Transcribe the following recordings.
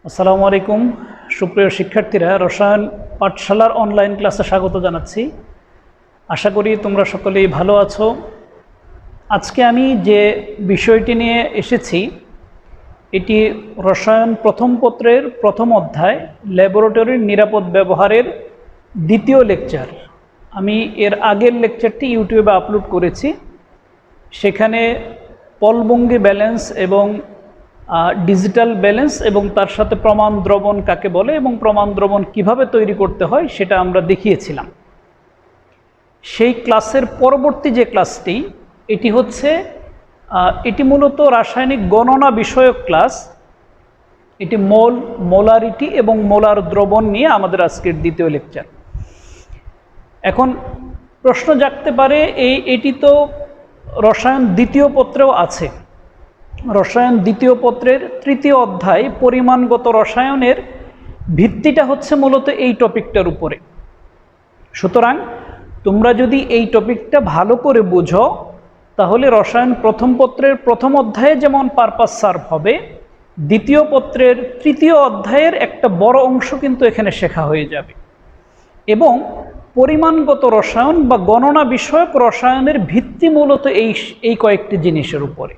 আসসালামু আলাইকুম সুপ্রিয় শিক্ষার্থীরা, রসায়ন পাঠশালার অনলাইন ক্লাসে স্বাগত জানাচ্ছি। আশা করি তোমরা সকলেই ভালো আছো। আজকে আমি যে বিষয়টি নিয়ে এসেছি এটি রসায়ন প্রথম পত্রের প্রথম অধ্যায় ল্যাবরেটরির নিরাপদ ব্যবহারের দ্বিতীয় লেকচার। আমি এর আগের লেকচারটি ইউটিউবে আপলোড করেছি। সেখানে পলবঙ্গি ব্যালেন্স এবং ডিজিটাল ব্যালেন্স এবং তার সাথে প্রমাণ দ্রবণ কাকে বলে এবং প্রমাণ দ্রবণ কিভাবে তৈরি করতে হয় সেটা আমরা দেখিয়েছিলাম। সেই ক্লাসের পরবর্তী যে ক্লাসটি এটি মূলত রাসায়নিক গণনা বিষয়ক ক্লাস। এটি মোল, মোলারিটি এবং মোলার দ্রবণ নিয়ে আমাদের আজকের দ্বিতীয় লেকচার। এখন প্রশ্ন জাগতে পারে, এটি তো রসায়ন দ্বিতীয় পত্রেও আছে। রসায়ন দ্বিতীয় পত্রের তৃতীয় অধ্যায় পরিমাণগত রসায়নের ভিত্তিটা হচ্ছে মূলত এই টপিকটার উপরে। সুতরাং তোমরা যদি এই টপিকটা ভালো করে বুঝো তাহলে রসায়ন প্রথম পত্রের প্রথম অধ্যায়ে যেমন পারপাস সার্ভ হবে, দ্বিতীয় পত্রের তৃতীয় অধ্যায়ের একটা বড় অংশ কিন্তু এখানে শেখা হয়ে যাবে। এবং পরিমাণগত রসায়ন বা গণনা বিষয়ক রসায়নের ভিত্তি মূলত এই কয়েকটি জিনিসের উপরে।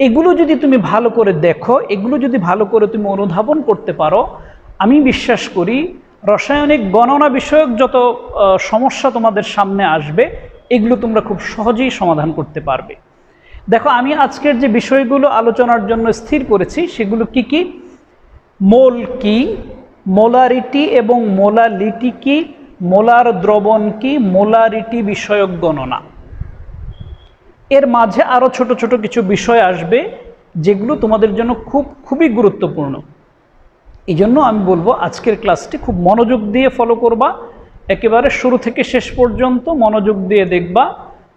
এগুলো যদি তুমি ভালো করে দেখো, এগুলো যদি ভালো করে তুমি অনুধাবন করতে পারো, আমি বিশ্বাস করি রাসায়নিক গণনা বিষয়ক যত সমস্যা তোমাদের সামনে আসবে এগুলো তোমরা খুব সহজেই সমাধান করতে পারবে। দেখো, আমি আজকের যে বিষয়গুলো আলোচনার জন্য স্থির করেছি সেগুলো কি কি? মোল কি, মোলারিটি এবং মোলালিটি কি, মোলার দ্রবণ কি, মোলারিটি বিষয়ক গণনা। এর মাঝে আরও ছোট ছোট কিছু বিষয় আসবে যেগুলো তোমাদের জন্য খুবই গুরুত্বপূর্ণ। এই জন্য আমি বলবো আজকের ক্লাসটি খুব মনোযোগ দিয়ে ফলো করবা, একেবারে শুরু থেকে শেষ পর্যন্ত মনোযোগ দিয়ে দেখবা,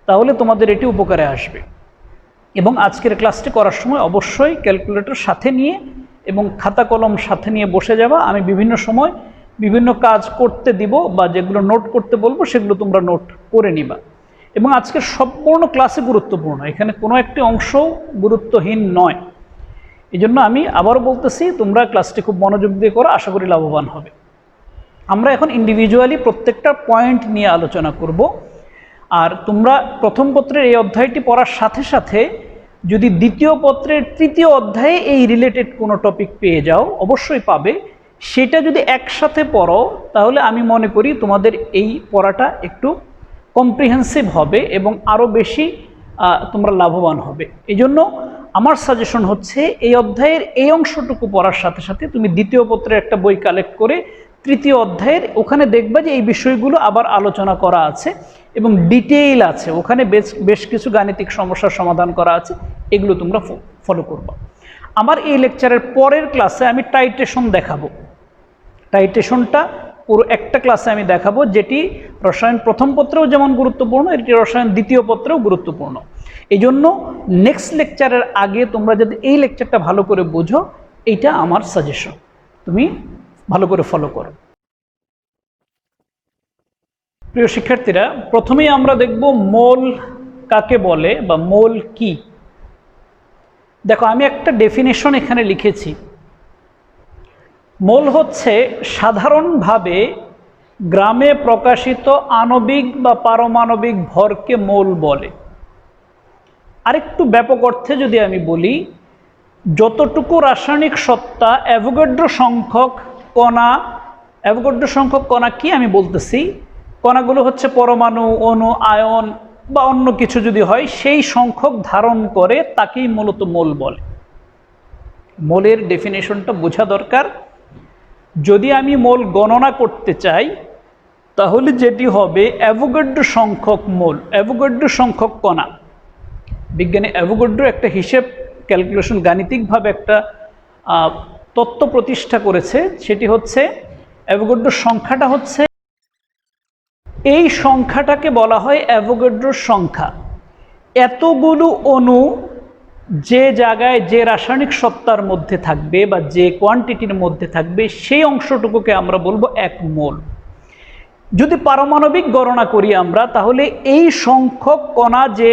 তাহলে তোমাদের এটি উপকারে আসবে। এবং আজকের ক্লাসটি করার সময় অবশ্যই ক্যালকুলেটর সাথে নিয়ে এবং খাতা কলম সাথে নিয়ে বসে যাবা। আমি বিভিন্ন সময় বিভিন্ন কাজ করতে দিব বা যেগুলো নোট করতে বলবো সেগুলো তোমরা নোট করে নিবা। এবং আজকের সম্পূর্ণ ক্লাসে গুরুত্বপূর্ণ, এখানে কোনো একটি অংশও গুরুত্বহীন নয়। এই জন্য আমি আবারও বলতেছি, তোমরা ক্লাসটি খুব মনোযোগ দিয়ে করো, আশা করি লাভবান হবে। আমরা এখন ইন্ডিভিজুয়ালি প্রত্যেকটা পয়েন্ট নিয়ে আলোচনা করব। আর তোমরা প্রথম পত্রের এই অধ্যায়টি পড়ার সাথে সাথে যদি দ্বিতীয় পত্রের তৃতীয় অধ্যায়ে এই রিলেটেড কোনো টপিক পেয়ে যাও, অবশ্যই পাবে। সেটা যদি একসাথে পড়ো তাহলে আমি মনে করি তোমাদের এই পড়াটা একটু কম্প্রিহেন্সিভ হবে এবং আরও বেশি তোমরা লাভবান হবে। এই জন্য আমার সাজেশন হচ্ছে এই অধ্যায়ের এই অংশটুকু পড়ার সাথে সাথে তুমি দ্বিতীয় পত্রের একটা বই কালেক্ট করে তৃতীয় অধ্যায়ের ওখানে দেখবা যে এই বিষয়গুলো আবার আলোচনা করা আছে এবং ডিটেইল আছে, ওখানে বেশ কিছু গাণিতিক সমস্যার সমাধান করা আছে, এগুলো তোমরা ফলো করবা। আমার এই লেকচারের পরের ক্লাসে আমি টাইট্রেশন দেখাবো। টাইট্রেশনটা পুরো একটা ক্লাসে আমি দেখাবো, যেটি রসায়ন প্রথম পত্রেও যেমন গুরুত্বপূর্ণ, এটি রসায়ন দ্বিতীয় পত্রেও গুরুত্বপূর্ণ। এই জন্য নেক্সট লেকচারের আগে তোমরা যদি এই লেকচারটা ভালো করে বোঝো, এইটা আমার সাজেশন, তুমি ভালো করে ফলো করো। প্রিয় শিক্ষার্থীরা, প্রথমেই আমরা দেখব মোল কাকে বলে বা মোল কি। দেখো, আমি একটা ডেফিনেশন এখানে লিখেছি। মোল হচ্ছে সাধারণভাবে গ্রামে প্রকাশিত আণবিক বা পারমাণবিক ভরকে মোল বলে। আরেকটু ব্যাপক অর্থে যদি আমি বলি, যতটুকু রাসায়নিক সত্তা অ্যাভোগাড্রো সংখ্যক কণা কি আমি বলতেছি, কণাগুলো হচ্ছে পরমাণু, অণু, আয়ন বা অন্য কিছু যদি হয়, সেই সংখ্যক ধারণ করে তাকেই মূলত মোল বলে। মোলের ডেফিনেশনটা বোঝা দরকার। যদি আমি মোল গণনা করতে চাই তাহলে যেটি হবে অ্যাভোগাড্রো সংখ্যক মোল, অ্যাভোগাড্রো সংখ্যক কণা। বিজ্ঞানী অ্যাভোগাড্রো একটা হিসেব ক্যালকুলেশন, গাণিতিকভাবে একটা তত্ত্ব প্রতিষ্ঠা করেছে। সেটি হচ্ছে অ্যাভোগাড্রোর সংখ্যাটা হচ্ছে, এই সংখ্যাটাকে বলা হয় অ্যাভোগাড্রোর সংখ্যা। এতগুলো অণু যে জায়গায় যে রাসায়নিক সত্তার মধ্যে থাকবে বা যে কোয়ান্টিটির মধ্যে থাকবে সেই অংশটুকুকে আমরা বলবো 1 মোল। যদি পারমাণবিক গণনা করি আমরা, তাহলে এই সংখ্যক কণা যে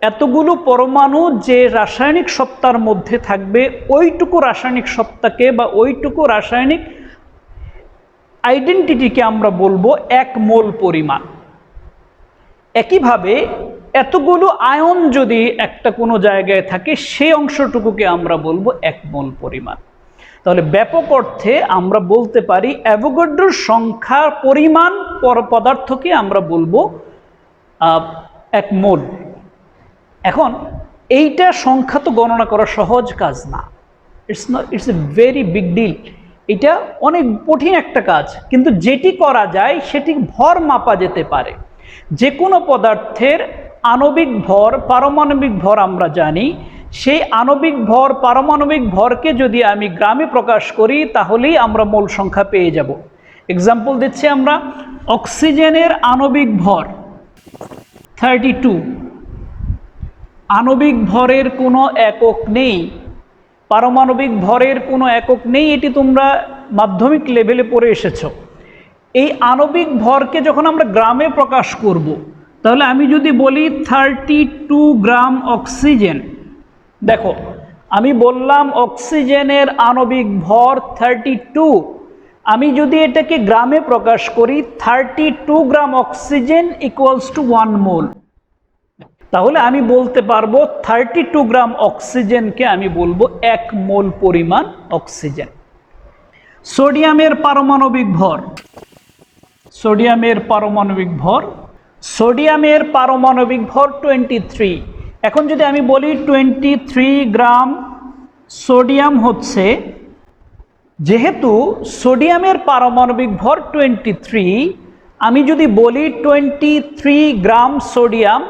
এতগুলো পরমাণু যে রাসায়নিক সত্তার মধ্যে থাকবে ওইটুকু রাসায়নিক সত্তাকে বা ওইটুকু রাসায়নিক আইডেন্টিটিকে আমরা বলবো 1 মোল পরিমাণ। একইভাবে এতগুলো আয়ন যদি একটা কোনো জায়গায় থাকে সেই অংশটুকুকে আমরা বলবো 1 মোল পরিমাণ। তাহলে ব্যাপক অর্থে আমরা বলতে পারি অ্যাভোগাড্রোর সংখ্যার পরিমাণ পদার্থকে আমরা বলবো 1 মোল। এখন এইটা সংখ্যা তো গণনা করা সহজ কাজ না, it's a very big deal. এটা অনেক কঠিন একটা কাজ, কিন্তু যেটি করা যায় সেটি ভর মাপা যেতে পারে। যে কোনো পদার্থের আণবিক ভর পারমাণবিক ভর আমরা জানি, সেই আণবিক ভর পারমাণবিক ভরকে যদি আমি গ্রামে প্রকাশ করি তাহলেই আমরা মোল সংখ্যা পেয়ে যাব। এক্সাম্পল দিচ্ছি আমরা, অক্সিজেনের আণবিক ভর 32, আণবিক ভরের কোনো একক নেই, পারমাণবিক ভরের কোনো একক নেই, এটি তোমরা মাধ্যমিক লেভেলে পড়ে এসেছো। এই আণবিক ভরকে যখন আমরা গ্রামে প্রকাশ করব, তাহলে আমি যদি বলি 32 গ্রাম অক্সিজেন, দেখো আমি বললাম অক্সিজেনের আণবিক ভর 32, আমি যদি এটাকে গ্রামে প্রকাশ করি 32 গ্রাম অক্সিজেন ইকুয়ালস টু 1 মোল, তাহলে আমি বলতে পারবো 32 গ্রাম অক্সিজেনকে আমি বলবো 1 মোল পরিমাণ অক্সিজেন। সোডিয়ামের পারমাণবিক ভর, সোডিয়ামের পারমাণবিক ভর, সোডিয়ামের পারমাণবিক ভর 23। এখন যদি আমি বলি 23 গ্রাম সোডিয়াম হচ্ছে, যেহেতু সোডিয়ামের পারমাণবিক ভর 23, আমি যদি বলি 23 gram sodium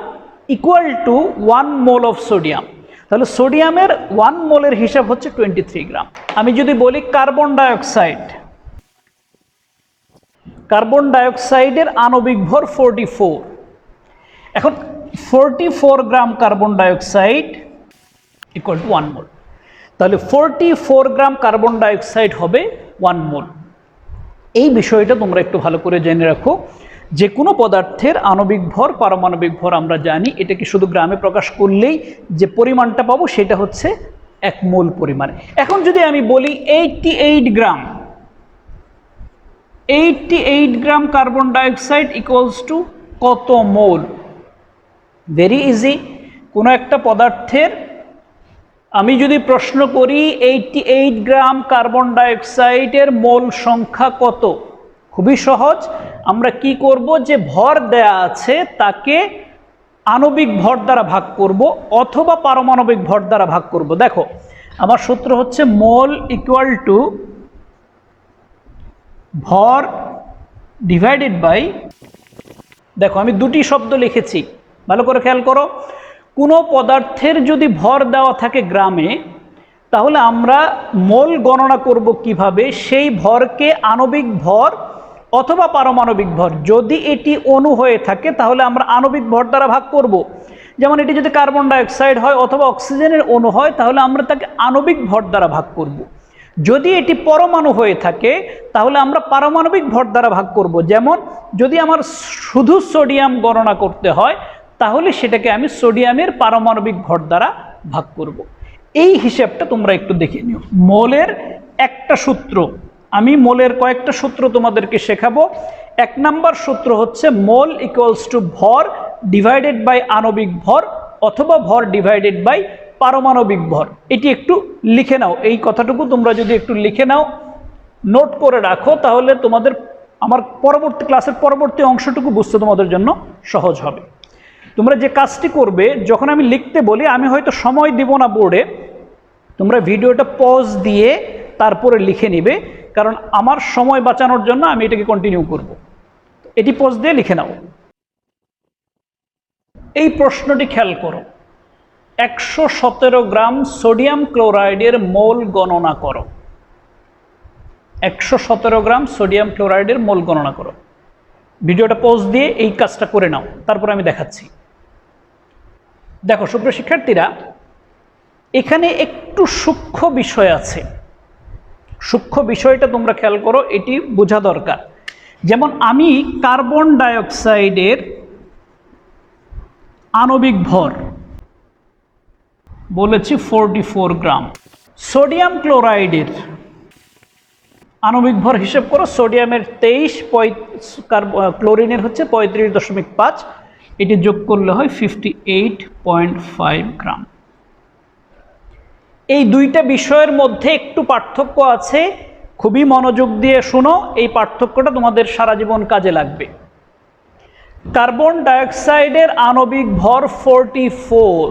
equal to 1 mole of sodium, তাহলে সোডিয়ামের 1 মোলের হিসাব হচ্ছে 23 গ্রাম। আমি যদি বলি কার্বন ডাইঅক্সাইড, কার্বন ডাইঅক্সাইডের আণবিক ভর 44, এখন 44 গ্রাম কার্বন ডাইঅক্সাইড ইকুয়াল টু 1 মোল, তাহলে 44 গ্রাম কার্বন ডাইঅক্সাইড হবে 1 মোল। এই বিষয়টা তোমরা একটু ভালো করে জেনে রাখো, যে কোনো পদার্থের আণবিক ভর পারমাণবিক ভর আমরা জানি, এটাকে শুধু গ্রামে প্রকাশ করলেই যে পরিমাণটা পাবো সেটা হচ্ছে 1 মোল পরিমাণ। এখন যদি আমি বলি 88 গ্রাম, 88 গ্রাম কার্বন ডাইঅক্সাইড ইকুয়ালস টু কত মোল? ভেরি ইজি, কোনো একটা পদার্থের আমি যদি প্রশ্ন করি 88 গ্রাম কার্বন ডাইঅক্সাইডের মোল সংখ্যা কত, খুবই সহজ। আমরা কি করব, যে ভর দেয়া আছে তাকে আণবিক ভর দ্বারা ভাগ করব অথবা পারমাণবিক ভর দ্বারা ভাগ করব। দেখো আমার সূত্র হচ্ছে মোল ইকুয়াল টু ভর ডিভাইডেড বাই, দেখো আমি দুটি শব্দ লিখেছি, ভালো করে খেয়াল করো। কোনো পদার্থের যদি ভর দেওয়া থাকে গ্রামে, তাহলে আমরা মোল গণনা করব কিভাবে, সেই ভরকে আণবিক ভর অথবা পারমাণবিক ভর, যদি এটি অণু হয়ে থাকে তাহলে আমরা আণবিক ভর দ্বারা ভাগ করব। যেমন এটি যদি কার্বন ডাইঅক্সাইড হয় অথবা অক্সিজেনের অণু হয় তাহলে আমরা তাকে আণবিক ভর দ্বারা ভাগ করব। যদি এটি পরমাণু হয়ে থাকে তাহলে আমরা পারমাণবিক ভর দ্বারা ভাগ করব। যেমন যদি আমার শুধু সোডিয়াম গণনা করতে হয় তাহলে সেটাকে আমি সোডিয়ামের পারমাণবিক ভর দ্বারা ভাগ করব। এই হিসাবটা তোমরা একটু দেখে নিও। মোলের একটা সূত্র, আমি মোলের কয়েকটা সূত্র তোমাদেরকে শেখাবো। 1 নাম্বার সূত্র হচ্ছে মোল ইকুয়ালস টু ভর ডিভাইডেড বাই আণবিক ভর অথবা ভর ডিভাইডেড বাই পারমাণবিক ভর। এটি একটু লিখে নাও, এই কথাটুকু তোমরা যদি একটু লিখে নাও, নোট করে রাখো, তাহলে তোমাদের আমার পরবর্তী ক্লাসের পরবর্তী অংশটুকু বুঝতে তোমাদের জন্য সহজ হবে। তোমরা যে কাজটি করবে, যখন আমি লিখতে বলি আমি হয়তো সময় দিব না বোর্ডে, তোমরা ভিডিওটা পজ দিয়ে তারপরে লিখে নিবে, কারণ আমার সময় বাঁচানোর জন্য আমি এটাকে কন্টিনিউ করব। এটি পজ দিয়ে লিখে নাও। এই প্রশ্নটি খেয়াল করো, 117 গ্রাম সোডিয়াম ক্লোরাইডের মোল গণনা করো। 117 গ্রাম সোডিয়াম ক্লোরাইডের মোল গণনা করো। ভিডিওটা পজ দিয়ে এই কাজটা করে নাও, তারপর আমি দেখাচ্ছি। দেখো সুপ্রিয় শিক্ষার্থীরা, এখানে একটু সূক্ষ্ম বিষয় আছে, সূক্ষ্ম বিষয়টা তোমরা খেয়াল করো, এটি বোঝা দরকার। যেমন আমি কার্বন ডাইঅক্সাইডের আণবিক ভর বলেছি 44 গ্রাম। সোডিয়াম ক্লোরাইডের আণবিক ভর হিসেব করো, সোডিয়ামের 23, ক্লোরিনের হচ্ছে 35.5, এটি যোগ করলে হয় 58.5 গ্রাম। এই দুইটা বিষয়ের মধ্যে একটু পার্থক্য আছে, খুবই মনোযোগ দিয়ে শোনো, এই পার্থক্যটা তোমাদের সারা জীবন কাজে লাগবে। কার্বন ডাইঅক্সাইডের আণবিক ভর 44,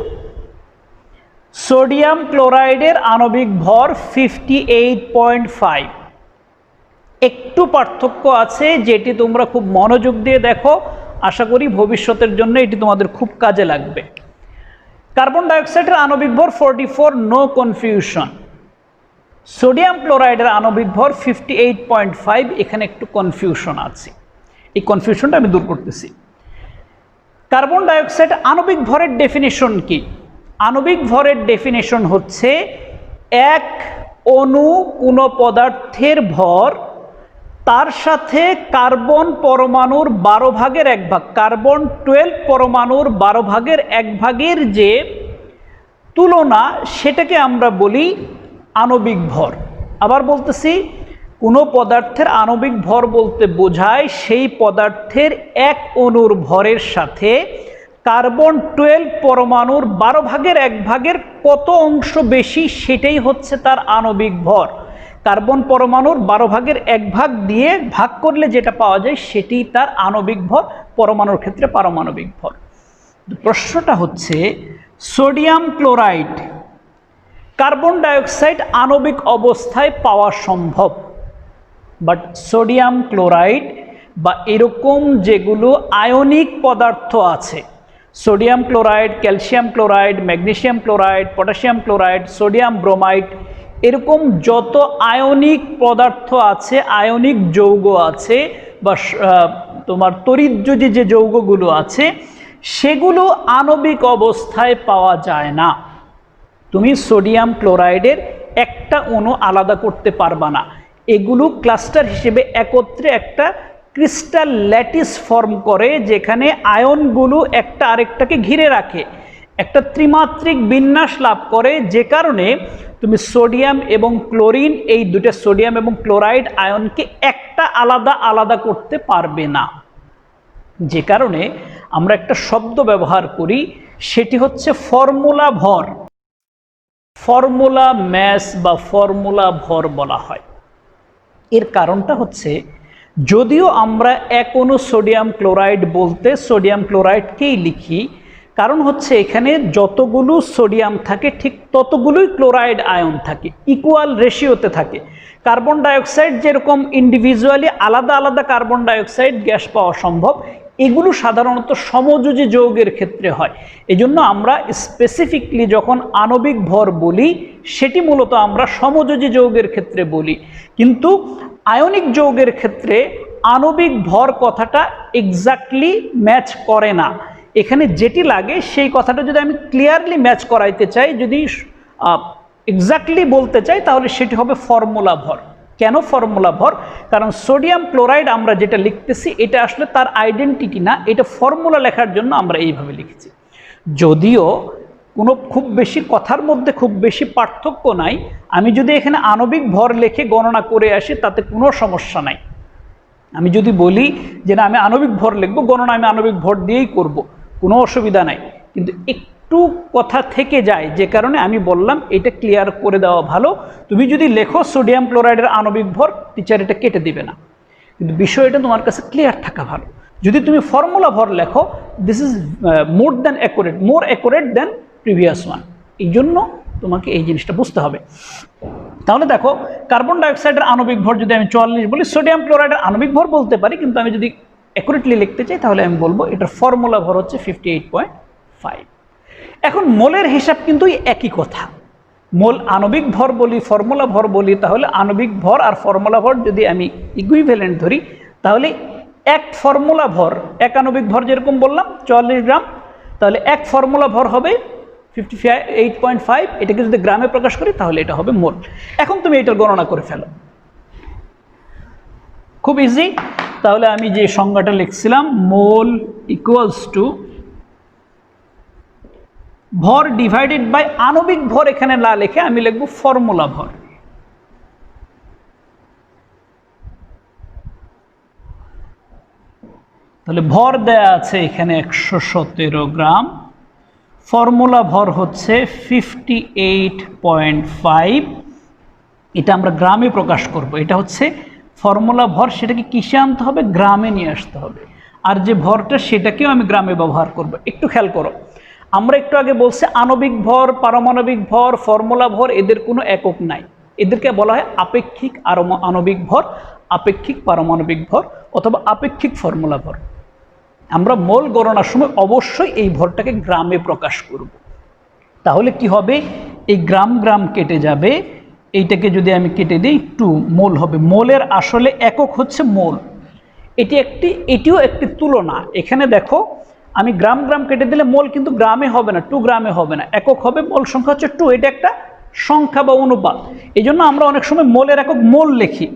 সোডিয়াম ক্লোরাইডের আণবিক ভর 58.5। একটু পার্থক্য আছে, যেটি তোমরা খুব মনোযোগ দিয়ে দেখো, আশা করি ভবিষ্যতের জন্য এটি তোমাদের খুব কাজে লাগবে। কার্বন ডাইঅক্সাইডের আণবিক ভর 44, নো কনফিউশন। সোডিয়াম ক্লোরাইডের আণবিক ভর 58.5, এখানে একটু কনফিউশন আছে, এই কনফিউশনটা আমি দূর করতেছি। কার্বন ডাইঅক্সাইড আণবিক ভরের ডেফিনিশন কি? আণবিক ভরের ডেফিনিশন হচ্ছে এক অণু কোনো পদার্থের ভর, তার সাথে কার্বন পরমাণুর 12 ভাগের 1 ভাগ, কার্বন 12 পরমাণুর 12 ভাগের 1 ভাগের যে তুলনা, সেটাকে আমরা বলি আণবিক ভর। আবার বলতেছি, কোনো পদার্থের আণবিক ভর বলতে বোঝায় সেই পদার্থের এক অণুর ভরের সাথে কার্বন 12 পরমাণুর 12 ভাগের 1 ভাগের কত অংশ বেশি, সেটাই হচ্ছে তার আণবিক ভর। কার্বন পরমাণুর 12 ভাগের 1 ভাগ দিয়ে ভাগ করলে যেটা পাওয়া যায় সেটি তার আণবিক ভর, পরমাণুর ক্ষেত্রে পারমাণবিক ভর। প্রশ্নটা হচ্ছে, সোডিয়াম ক্লোরাইড কার্বন ডাইঅক্সাইড আণবিক অবস্থায় পাওয়া সম্ভব, বাট সোডিয়াম ক্লোরাইড বা এরকম যেগুলো আয়নিক পদার্থ আছে, sodium chloride, calcium chloride, magnesium chloride, potassium chloride, sodium bromide, এরকম যত আয়নিক পদার্থ আছে, আয়নিক যৌগ আছে, বা তোমার তড়িৎযোজী যে যৌগগুলো আছে, সেগুলো আণবিক অবস্থায় পাওয়া যায় না। তুমি সোডিয়াম ক্লোরাইডের একটা অণু আলাদা করতে পারবা না, এগুলো ক্লাস্টার হিসেবে একত্রে একটা ক্রিস্টাল ল্যাটিস ফর্ম করে, যেখানে আয়নগুলো একটা আরেকটাকে ঘিরে রাখে, একটা ত্রিমাত্রিক বিন্যাস লাভ করে, যে কারণে তুমি সোডিয়াম এবং ক্লোরিন, এই দুটো সোডিয়াম এবং ক্লোরাইড আয়নকে একটা আলাদা আলাদা করতে পারবে না। যে কারণে আমরা একটা শব্দ ব্যবহার করি, সেটি হচ্ছে ফর্মুলা ভর, ফর্মুলা ম্যাস বা ফর্মুলা ভর বলা হয়। এর কারণটা হচ্ছে, যদিও আমরা এক অণু সোডিয়াম ক্লোরাইড বলতে সোডিয়াম ক্লোরাইডকেই লিখি, কারণ হচ্ছে এখানে যতগুলো সোডিয়াম থাকে ঠিক ততগুলোই ক্লোরাইড আয়ন থাকে, ইকুয়াল রেশিওতে থাকে। কার্বন ডাইঅক্সাইড যেরকম ইন্ডিভিজুয়ালি আলাদা আলাদা কার্বন ডাইঅক্সাইড গ্যাস পাওয়া সম্ভব, এগুলো সাধারণত সমযোজী যৌগের ক্ষেত্রে হয়। এজন্য আমরা স্পেসিফিকলি যখন আণবিক ভর বলি, সেটি মূলত আমরা সমযোজী যৌগের ক্ষেত্রে বলি, কিন্তু আয়নিক যৌগের ক্ষেত্রে আণবিক ভর কথাটা এক্স্যাক্টলি ম্যাচ করে না। এখানে যেটি লাগে সেই কথাটা যদি আমি ক্লিয়ারলি ম্যাচ করাইতে চাই, যদি এক্স্যাক্টলি বলতে চাই, তাহলে সেটি হবে ফর্মুলা ভর। কেন ফর্মুলা ভর? কারণ সোডিয়াম ক্লোরাইড আমরা যেটা লিখতেছি, এটা আসলে তার আইডেন্টিটি না, এটা ফর্মুলা লেখার জন্য আমরা এইভাবে লিখেছি। যদিও কোনো খুব বেশি কথার মধ্যে খুব বেশি পার্থক্য নাই, আমি যদি এখানে আণবিক ভর লিখে গণনা করে আসি, তাতে কোনো সমস্যা নাই। আমি যদি বলি যে না, আমি আণবিক ভর লিখবো, গণনা আমি আণবিক ভর দিয়েই করব, কোনো অসুবিধা নাই। কিন্তু একটু কথা থেকে যায়, যে কারণে আমি বললাম এটা ক্লিয়ার করে দেওয়া ভালো। তুমি যদি লেখো সোডিয়াম ক্লোরাইডের আণবিক ভর, টিচার এটা কেটে দিবে না, কিন্তু বিষয়টা তোমার কাছে ক্লিয়ার থাকা ভালো। যদি তুমি ফর্মুলা ভর লেখো, this is more than accurate, more accurate than previous one. এই জন্য তোমাকে এই জিনিসটা বুঝতে হবে। তাহলে দেখো, কার্বন ডাইঅক্সাইডের আণবিক ভর যদি আমি 44 বলি, সোডিয়াম ক্লোরাইডের আণবিক ভর বলতে পারি, কিন্তু আমি যদি অ্যাকুরেটলি লিখতে চাই তাহলে আমি বলবো এটার ফর্মুলা ভর হচ্ছে 58.5। এখন মোলের হিসাব কিন্তু একই কথা। মোল আণবিক ভর বলি, ফর্মুলা ভর বলি, তাহলে আণবিক ভর আর ফর্মুলা ভর যদি আমি ইকুইভ্যালেন্ট ধরি, তাহলে এক ফর্মুলা ভর, এক আণবিক ভর যেরকম বললাম 44 গ্রাম, তাহলে এক ফর্মুলা ভর হবে 58.5। এটাকে যদি গ্রামে প্রকাশ করি তাহলে এটা হবে মোল। এখন তুমি এটার গণনা করে ফেলো, খুব ইজি। তাহলে আমি যে সংজ্ঞাটা লিখছিলাম, মোল ইকুয়ালস টু ভর ডিভাইডেড বাই আণবিক ভর এখানে না লিখে আমি লিখব ফর্মুলা ভর। তাহলে ভর দেয়া আছে এখানে 117 গ্রাম, ফর্মুলা ভর হচ্ছে 58.5। এটা আমরা গ্রামে প্রকাশ করব। এটা হচ্ছে ফর্মুলা ভর, সেটাকে কিসে আনতে হবে? গ্রামে নিয়ে আসতে হবে। আর যে ভরটা সেটাকেও আমি গ্রামে ব্যবহার করব। একটু খেয়াল করো, আমরা একটু আগে বলছি আণবিক ভর, পারমাণবিক ভর, ফর্মুলা ভর এদের কোনো একক নাই। এদেরকে বলা হয় আপেক্ষিক আণবিক ভর, আপেক্ষিক পারমাণবিক ভর অথবা আপেক্ষিক ফর্মুলা ভর। আমরা মোল গণনার সময় অবশ্যই এই ভরটাকে গ্রামে প্রকাশ করব। তাহলে কি হবে? এই গ্রাম গ্রাম কেটে যাবে, এইটাকে যদি আমি কেটে দিই 2 মোল হবে। মোলের আসলে একক হচ্ছে মোল। এটিও একটি তুলনা। এখানে দেখো আমি গ্রাম গ্রাম কেটে দিলে মোল কিন্তু গ্রামে হবে না, 2 গ্রামে হবে না, একক হবে। মোল সংখ্যা হচ্ছে 2। এটা একটা সংখ্যা বা অনুপাত। এই জন্য আমরা অনেক সময় মোলের একক মোল লিখি,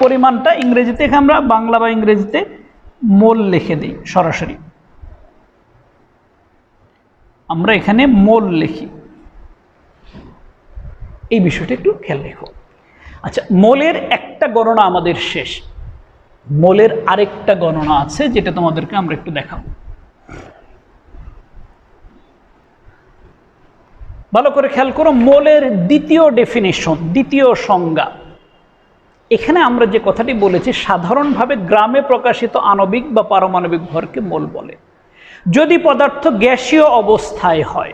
পরিমাণটা ইংরেজিতে আমরা বাংলা বা ইংরেজিতে মোল লিখে দিই সরাসরি। আমরা এখানে মোল লিখি, এই বিষয়টা একটু খেয়াল রেখো। আচ্ছা, মোলের একটা গণনা আমাদের শেষ, মোলের আরেকটা গণনা আছে যেটা তোমাদেরকে আমরা একটু দেখাবো। ভালো করে খেয়াল করো, মোলের দ্বিতীয় ডেফিনিশন, দ্বিতীয় সংজ্ঞা। এখানে আমরা যে কথাটি বলেছি, সাধারণভাবে গ্রামে প্রকাশিত আণবিক বা পারমাণবিক ভরকে মোল বলে যদি পদার্থ গ্যাসীয় অবস্থায় হয়।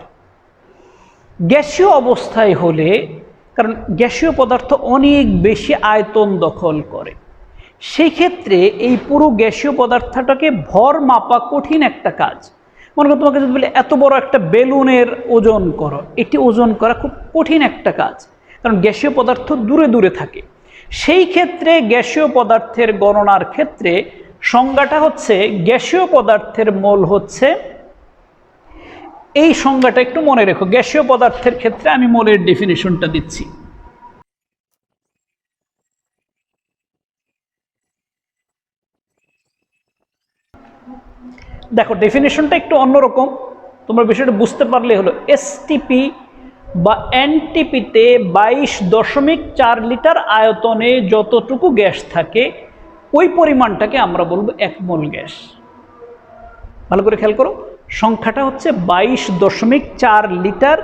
গ্যাসীয় অবস্থায় হলে, কারণ গ্যাসীয় পদার্থ অনেক বেশি আয়তন দখল করে, সেই ক্ষেত্রে এই পুরো গ্যাসীয় পদার্থটাকে ভর মাপা কঠিন একটা কাজ। মনে করো তোমাকে যদি বলে এত বড় একটা বেলুনের ওজন করো, এটি ওজন করা খুব কঠিন একটা কাজ, কারণ গ্যাসীয় পদার্থ দূরে দূরে থাকে। সেই ক্ষেত্রে গ্যাসীয় পদার্থের গণনার ক্ষেত্রে সংজ্ঞাটা হচ্ছে, গ্যাসীয় পদার্থের মোল হচ্ছে, এই সংজ্ঞাটা একটু মনে রেখো। গ্যাসীয় পদার্থের ক্ষেত্রে আমি মোলের ডেফিনিশনটা দিচ্ছি। দেখো ডেফিনিশনটা একটু অন্যরকম, তোমরা বিষয়টা বুঝতে পারলে হলো। এসটিপি বা এনটিপিতে 22.4 লিটার আয়তনে যতটুকু গ্যাস থাকে ওই পরিমাণটাকে আমরা বলবো 1 মোল গ্যাস। ভালো করে খেয়াল করো, সংখ্যাটা হচ্ছে 22.4 লিটার।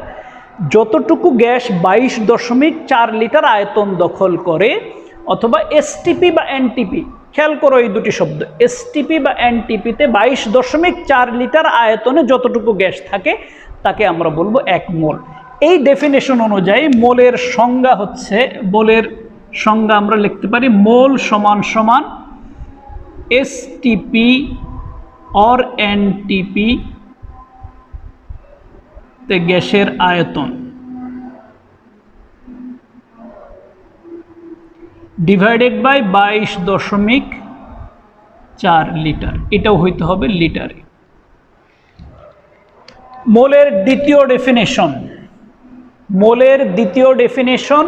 যতটুকু গ্যাস 22.4 লিটার আয়তন দখল করে, অথবা এসটিপি বা এনটিপি, খেয়াল করো এই দুটি শব্দ, এসটিপি বা এনটিপিতে 22.4 লিটার আয়তনে যতটুকু গ্যাস থাকে তাকে আমরা বলবো 1 মোল। এই ডেফিনেশন অনুযায়ী মোলের সংজ্ঞা হচ্ছে, মোলের সংজ্ঞা আমরা লিখতে পারি মোল সমান সমান এসটিপি और एनटीपी তে গ্যাসের আয়তন ডিভাইডেড বাই 22.4 লিটার, এটাও হইতে হবে লিটারে। মোলের দ্বিতীয় ডেফিনেশন, মোলের দ্বিতীয় ডেফিনেশন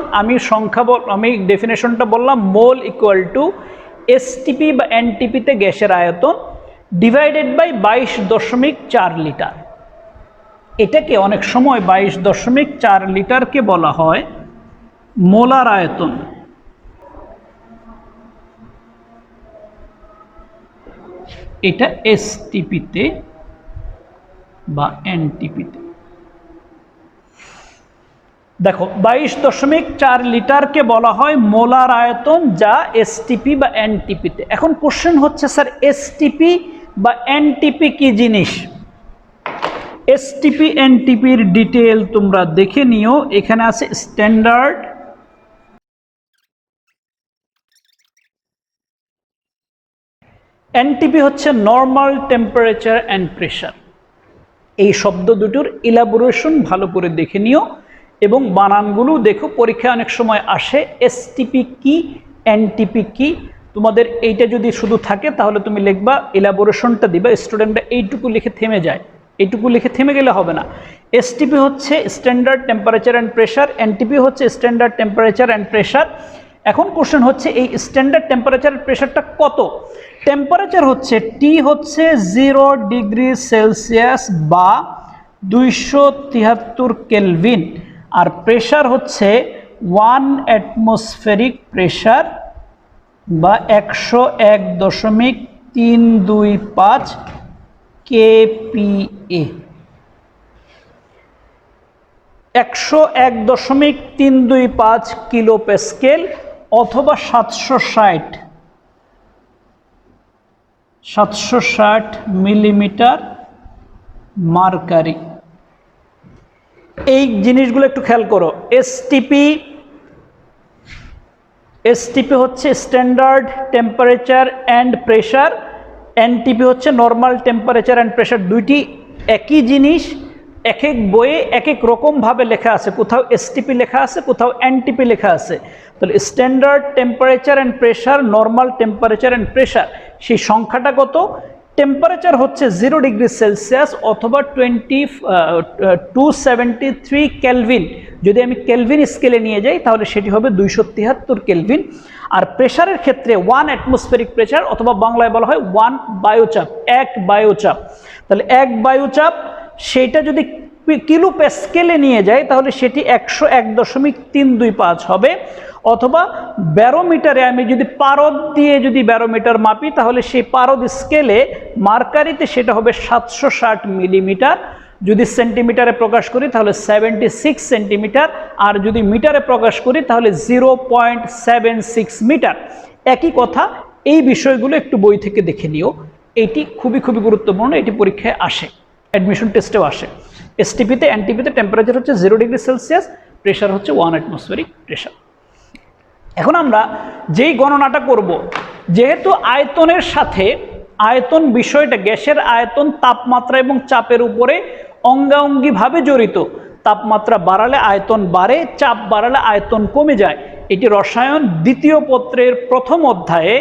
আমি ডেফিনেশনটা বললাম, মোল ইকুয়াল টু এসটিপি বা এনটিপিতে গ্যাসের আয়তন ডিভাইডেড বাই 22.4 লিটার। এটাকে অনেক সময় 22.4 লিটারকে বলা হয় মোলার আয়তন। এটা এসটিপিতে বা এনটিপিতে। দেখো 22.4 লিটারকে বলা হয় মোলার আয়তন, যা এসটিপি বা এনটিপিতে। এখন কোশ্চেন হচ্ছে, স্যার এসটিপি বা এনটিপি কি জিনিস? এসটিপি এনটিপির ডিটেল তোমরা দেখে নিও, এখানে আছে স্ট্যান্ডার্ড এনটিপি হচ্ছে নর্মাল টেম্পারেচার অ্যান্ড প্রেশার। এই শব্দ দুটোর ইলাবোরেশন ভালো করে দেখে নিও এবং বানানগুলো দেখো, পরীক্ষায় অনেক সময় আসে এসটিপি কি, এনটিপি কি। তোমাদের এইটা যদি শুধু থাকে তাহলে তুমি লিখবা, ইলাবোরেশনটা দিবা, স্টুডেন্টরা এইটুকু লিখে থেমে যায়, এইটুকু লিখে থেমে গেলে হবে না। এসটিপি হচ্ছে standard temperature and pressure, NTP হচ্ছে স্ট্যান্ডার্ড টেম্পারেচার অ্যান্ড প্রেশার। এখন কোশ্চেন হচ্ছে এই স্ট্যান্ডার্ড টেম্পারেচার প্রেশারটা কত? টেম্পারেচার হচ্ছে টি হচ্ছে 0 ডিগ্রি সেলসিয়াস বা 273 কেলভিন, আর প্রেশার হচ্ছে 1 অ্যাটমসফেরিক প্রেশার বা 101.325 kPa। 101.325 কিলো প্যাসকেল অথবা 760 মিলিমিটার মার্কারি। এই জিনিসগুলো একটু খেয়াল করো। এসটিপি হচ্ছে standard temperature and pressure, NTP হচ্ছে নর্মাল টেম্পারেচার অ্যান্ড প্রেশার। দুইটি একই জিনিস, এক এক বইয়ে এক এক রকমভাবে লেখা আছে, কোথাও এসটিপি লেখা আছে, কোথাও এনটিপি লেখা আছে। তাহলে standard temperature and pressure, normal temperature and pressure, সেই সংখ্যাটা কত? টেম্পারেচার হচ্ছে 0 ডিগ্রি সেলসিয়াস অথবা 273 কেলভিন। যদি আমি কেলভিন স্কেলে নিয়ে যাই তাহলে সেটি হবে 273 কেলভিন। আর প্রেশারের ক্ষেত্রে 1 অ্যাটমসফেরিক প্রেশার অথবা বাংলায় বলা হয় 1 বায়ুচাপ, 1 বায়ুচাপ। তাহলে 1 বায়ুচাপ সেটা যদি কিলো প্যাসকেলে নিয়ে যায় তাহলে সেটি 101.325 হবে। অথবা ব্যারোমিটারে আমি যদি পারদ দিয়ে যদি ব্যারোমিটার মাপি তাহলে সেই পারদ স্কেলে মার্কারিতে সেটা হবে 760 মিলিমিটার। যদি সেন্টিমিটারে প্রকাশ করি তাহলে 76 সেন্টিমিটার, আর যদি মিটারে প্রকাশ করি তাহলে 0.76 মিটার। একই কথা, এই বিষয়গুলো একটু বই থেকে দেখে নিও। এটি খুবই গুরুত্বপূর্ণ, এটি পরীক্ষায় আসে, অ্যাডমিশন টেস্টেও আসে। এসটিপিতে এনটিপিতে টেম্পারেচার হচ্ছে 0 ডিগ্রি সেলসিয়াস, প্রেশার হচ্ছে 1 অ্যাটমসফেরিক প্রেশার। এখন আমরা যেই গণনাটা করব, যেহেতু আয়তনের সাথে আয়তন বিষয়টা, গ্যাসের আয়তন তাপমাত্রা এবং চাপের উপরে অঙ্গাঙ্গিভাবে জড়িত। তাপমাত্রা বাড়ালে আয়তন বাড়ে, চাপ বাড়ালে আয়তন কমে যায়। এটি রসায়ন দ্বিতীয় পত্রের প্রথম অধ্যায়ে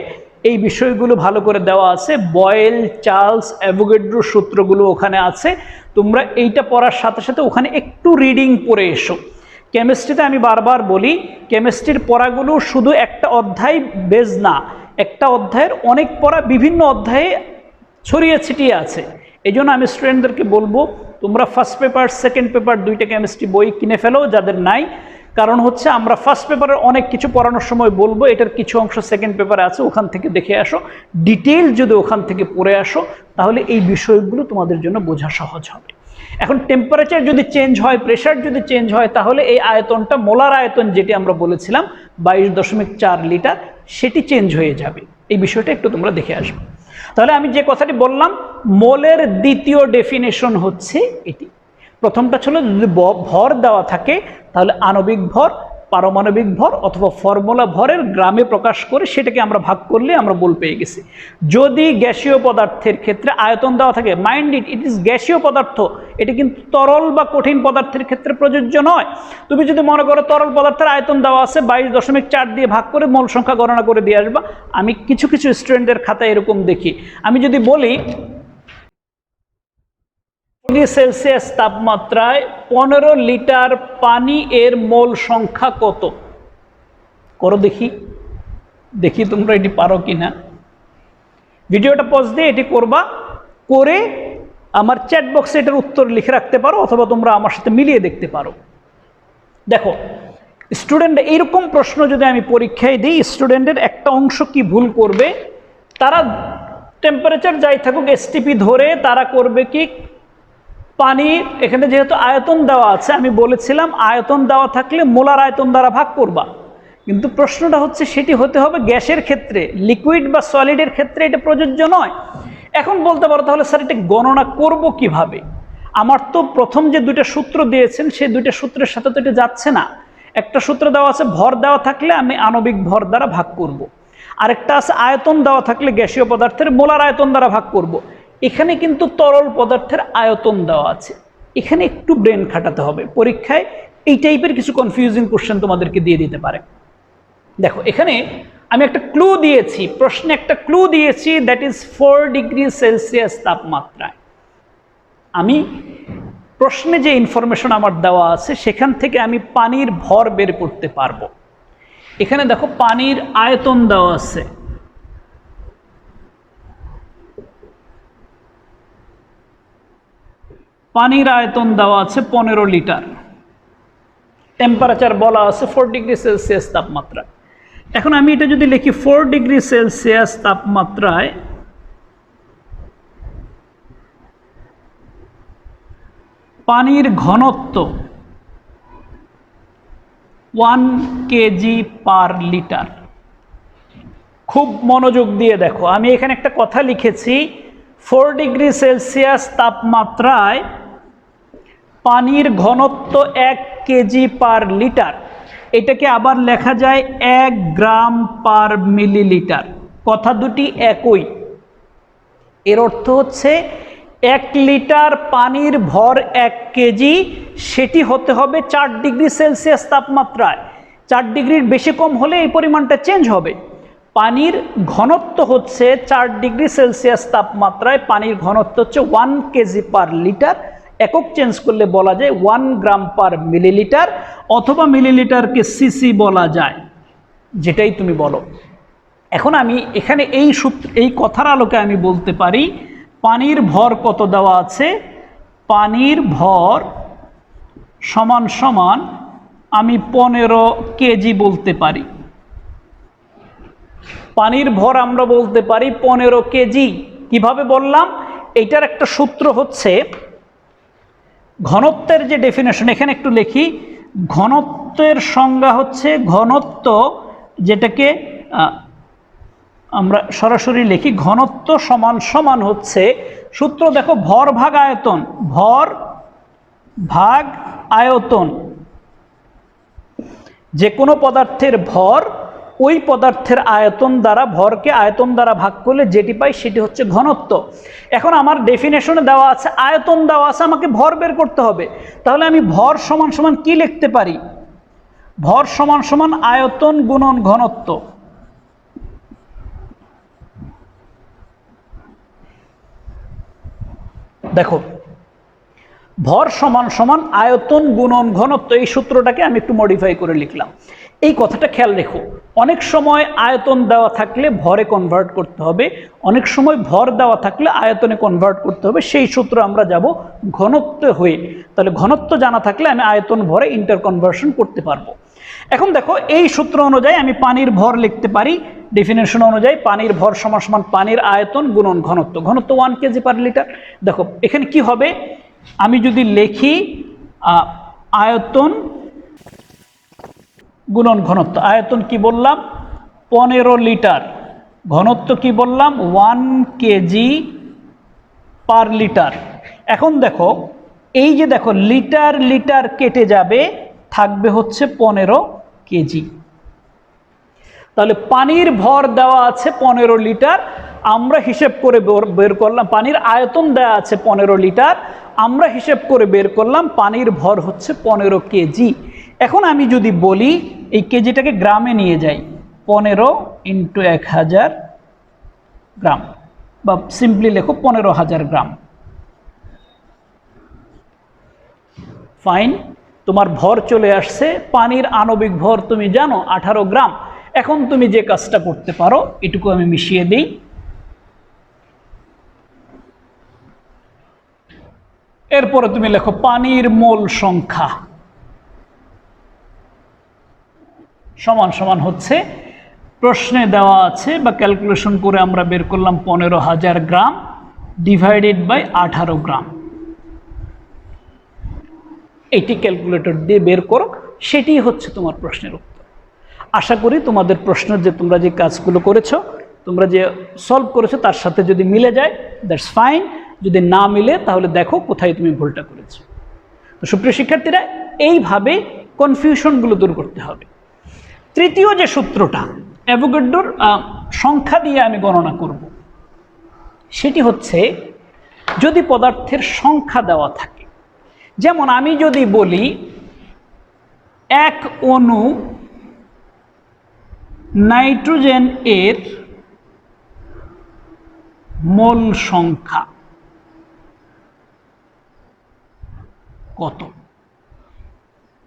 এই বিষয়গুলো ভালো করে দেওয়া আছে। বয়েল, চার্লস, অ্যাভোগাড্রো সূত্রগুলো ওখানে আছে। তোমরা এইটা পড়ার সাথে সাথে ওখানে একটু রিডিং পড়ে এসো। কেমিস্ট্রিতে আমি বারবার বলি, কেমিস্ট্রির পড়াগুলো শুধু একটা অধ্যায় বেজ না, একটা অধ্যায়ের অনেক পড়া বিভিন্ন অধ্যায়ে ছড়িয়ে ছিটিয়ে আছে। এই জন্য আমি স্টুডেন্টদেরকে বলবো তোমরা ফার্স্ট পেপার, সেকেন্ড পেপার দুইটা কেমিস্ট্রি বই কিনে ফেলো যাদের নাই। কারণ হচ্ছে আমরা ফার্স্ট পেপারের অনেক কিছু পড়ানোর সময় বলবো, এটার কিছু অংশ সেকেন্ড পেপারে আছে, ওখান থেকে দেখে আসো। ডিটেইল যদি ওখান থেকে পড়ে আসো তাহলে এই বিষয়গুলো তোমাদের জন্য বোঝা সহজ হবে। এখন টেম্পারেচার যদি চেঞ্জ হয়, প্রেশার যদি চেঞ্জ হয়, তাহলে এই আয়তনটা, মোলার আয়তন যেটি আমরা বলেছিলাম 22.4 লিটার, সেটি চেঞ্জ হয়ে যাবে। এই বিষয়টা একটু তোমরা দেখে আসবে। তাহলে আমি যে কথাটি বললাম, মোলের দ্বিতীয় ডেফিনেশন হচ্ছে এটি। প্রথমটা ছিল যদি ভর দেওয়া থাকে তাহলে আণবিক ভর, পারমাণবিক ভর অথবা ফর্মুলা ভরের গ্রামে প্রকাশ করে সেটাকে আমরা ভাগ করলে আমরা বল পেয়ে গেছি। যদি গ্যাসীয় পদার্থের ক্ষেত্রে আয়তন দেওয়া থাকে, মাইন্ড ইট ইজ গ্যাসীয় পদার্থ, এটি কিন্তু তরল বা কঠিন পদার্থের ক্ষেত্রে প্রযোজ্য নয়। তুমি যদি মনে করো তরল পদার্থের আয়তন দেওয়া আছে 22.4 দিয়ে ভাগ করে মোল সংখ্যা গণনা করে দিয়ে আসবা। আমি কিছু স্টুডেন্টদের খাতায় এরকম দেখি। আমি যদি বলি ডিগ্রি সেলসিয়াস তাপমাত্রায় 15 লিটার পানি এর মোল সংখ্যা কত? করো দেখি তোমরা এটি পারো কিনা। ভিডিওটা পজ দিয়ে এটি করবা, করে আমার চ্যাট বক্সে এটার উত্তর লিখে রাখতে পারো অথবা তোমরা আমার সাথে মিলিয়ে দেখতে পারো। দেখো স্টুডেন্ট, এইরকম প্রশ্ন যদি আমি পরীক্ষায় দিই, স্টুডেন্টের একটা অংশ কি ভুল করবে, তারা টেম্পারেচার যাই থাকুক এসটিপি ধরে তারা করবে কি, পানির এখানে যেহেতু আয়তন দেওয়া আছে, আমি বলেছিলাম আয়তন দেওয়া থাকলে মোলার আয়তন দ্বারা ভাগ করবা। কিন্তু প্রশ্নটা হচ্ছে সেটি হতে হবে গ্যাসের ক্ষেত্রে, লিকুইড বা সলিডের ক্ষেত্রে এটা প্রযোজ্য নয়। এখন বলতে পারো তাহলে স্যার এটা গণনা করব কিভাবে? আমার তো প্রথম যে দুইটা সূত্র দিয়েছেন সেই দুইটা সূত্রের সাথে তো এটা যাচ্ছে না। একটা সূত্র দেওয়া আছে ভর দেওয়া থাকলে আমি আণবিক ভর দ্বারা ভাগ করব, আরেকটা আছে আয়তন দেওয়া থাকলে গ্যাসীয় পদার্থের মোলার আয়তন দ্বারা ভাগ করব। এখানে কিন্তু তরল পদার্থের আয়তন দেওয়া আছে, এখানে একটু ব্রেন খাটাতে হবে। পরীক্ষায় এই টাইপের কিছু কনফিউজিং কোশ্চেন তোমাদেরকে দিয়ে দিতে পারে। দেখো এখানে আমি একটা ক্লু দিয়েছি, প্রশ্নে একটা ক্লু দিয়েছি, দ্যাট ইজ 4 ডিগ্রি সেলসিয়াস তাপমাত্রায়। আমি প্রশ্নে যে ইনফরমেশন আমার দেওয়া আছে সেখান থেকে আমি পানির ভর বের করতে পারবো। এখানে দেখো পানির আয়তন দেওয়া আছে, পানির আয়তন দেওয়া আছে 15 লিটার, টেম্পারেচার বলা আছে 4 ডিগ্রি সেলসিয়াস তাপমাত্রা। এখন আমি এটা যদি লিখি 4 ডিগ্রি সেলসিয়াস তাপমাত্রায় পানির ঘনত্ব 1 কেজি পার লিটার। খুব মনোযোগ দিয়ে দেখো, আমি এখানে একটা কথা লিখেছি, 4 ডিগ্রি সেলসিয়াস তাপমাত্রায় পানির ঘনত্ব 1 কেজি পার লিটার। এটাকে আবার লেখা যায় 1 গ্রাম পার মিলিলিটার। কথা দুটি একই। এর অর্থ হচ্ছে 1 লিটার পানির ভর 1 কেজি, সেটি হতে হবে 4 ডিগ্রি সেলসিয়াস তাপমাত্রায়। 4 ডিগ্রির বেশি কম হলে এই পরিমাণটা চেঞ্জ হবে। পানির ঘনত্ব হচ্ছে 4 ডিগ্রি সেলসিয়াস তাপমাত্রায় পানির ঘনত্ব হচ্ছে 1 কেজি পার লিটার। একক চেঞ্জ করলে বলা যায় 1 গ্রাম পার মিলিলিটার, অথবা মিলিলিটারকে সিসি বলা যায়, যেটাই তুমি বলো। এখন আমি এখানে এই কথার আলোকে আমি বলতে পারি পানির ভর কত দেওয়া আছে। পানির ভর সমান সমান আমি 15 কেজি বলতে পারি। পানির ভর আমরা বলতে পারি 15 কেজি। কিভাবে বললাম? এটার একটা সূত্র হচ্ছে, ঘনত্বের যে ডেফিনেশন এখানে একটু লিখি। ঘনত্বের সংজ্ঞা হচ্ছে, ঘনত্ব যেটাকে আমরা সরাসরি লিখি, ঘনত্ব সমান সমান হচ্ছে, সূত্র দেখো, ভর ভাগ আয়তন। ভর ভাগ আয়তন। যে কোনো পদার্থের ভর ওই পদার্থের আয়তন দ্বারা, ভরকে আয়তন দ্বারা ভাগ করলে যেটি পাই সেটি হচ্ছে ঘনত্ব। এখন আমার ডেফিনেশনে দেওয়া আছে আয়তন দেওয়া আছে, আমাকে ভর বের করতে হবে। তাহলে আমি ভর সমান সমান কি লিখতে পারি? ভর সমান সমান আয়তন গুণন ঘনত্ব। দেখো, ভর সমান সমান আয়তন গুণন ঘনত্ব, এই সূত্রটাকে আমি একটু মডিফাই করে লিখলাম। এই কথাটা খেয়াল রেখো, অনেক সময় আয়তন দেওয়া থাকলে ভরে কনভার্ট করতে হবে, অনেক সময় ভর দেওয়া থাকলে আয়তনে কনভার্ট করতে হবে। সেই সূত্র আমরা যাব ঘনত্ব হয়ে। তাহলে ঘনত্ব জানা থাকলে আমি আয়তন ভরে ইন্টার কনভার্সন করতে পারবো। এখন দেখো, এই সূত্র অনুযায়ী আমি পানির ভর লিখতে পারি। ডেফিনেশন অনুযায়ী পানির ভর সমান সমান পানির আয়তন গুণন ঘনত্ব। ঘনত্ব 1 কেজি পার লিটার। দেখো এখানে কি হবে, আমি যদি লিখি আয়তন গুণন ঘনত্ব। আয়তন কি বললাম? 15 লিটার। ঘনত্ব কি বললাম? 1 কেজি পার লিটার। এখন দেখো, এই যে দেখো, লিটার লিটার কেটে যাবে, থাকবে হচ্ছে 15 কেজি। তাহলে পানির ভর দেওয়া আছে 15 লিটার, আমরা হিসেব করে বের করলাম। পানির আয়তন দেওয়া আছে 15 লিটার, আমরা হিসেব করে বের করলাম পানির ভর হচ্ছে 15 কেজি। এখন আমি যদি বলি এই কেজিটাকে গ্রামে নিয়ে যাই, 15 ইন্টু 1000 গ্রাম, বা সিম্পলি লেখো 15,000 গ্রাম। ফাইন, তোমার ভর চলে আসছে। পানির আণবিক ভর তুমি জানো 18 গ্রাম। এখন তুমি যে কাজটা করতে পারো, এটুকু আমি মিশিয়ে দিই। এরপরে তুমি লেখো পানির মোল সংখ্যা সমান সমান হচ্ছে, প্রশ্নে দেওয়া আছে বা ক্যালকুলেশন করে আমরা বের করলাম 15,000 গ্রাম ডিভাইডেড বাই 18 গ্রাম। এটি ক্যালকুলেটর দিয়ে বের করো, সেটি হচ্ছে তোমার প্রশ্নের উত্তর। আশা করি তোমাদের প্রশ্নের তোমরা যে কাজগুলো করেছো, তোমরা যে সলভ করেছো তার সাথে যদি মিলে যায় দ্যাটস ফাইন, যদি না মিলে তাহলে দেখো কোথায় তুমি ভুলটা করেছো। তো সুপ্রিয় শিক্ষার্থীরা, এইভাবে কনফিউশনগুলো দূর করতে হবে। তৃতীয় যে সূত্রটা, অ্যাভোগাড্রোর সংখ্যা দিয়ে আমি গণনা করব, সেটি হচ্ছে যদি পদার্থের সংখ্যা দেওয়া থাকে। যেমন আমি যদি বলি 1 অণু নাইট্রোজেন এর মোল সংখ্যা কত?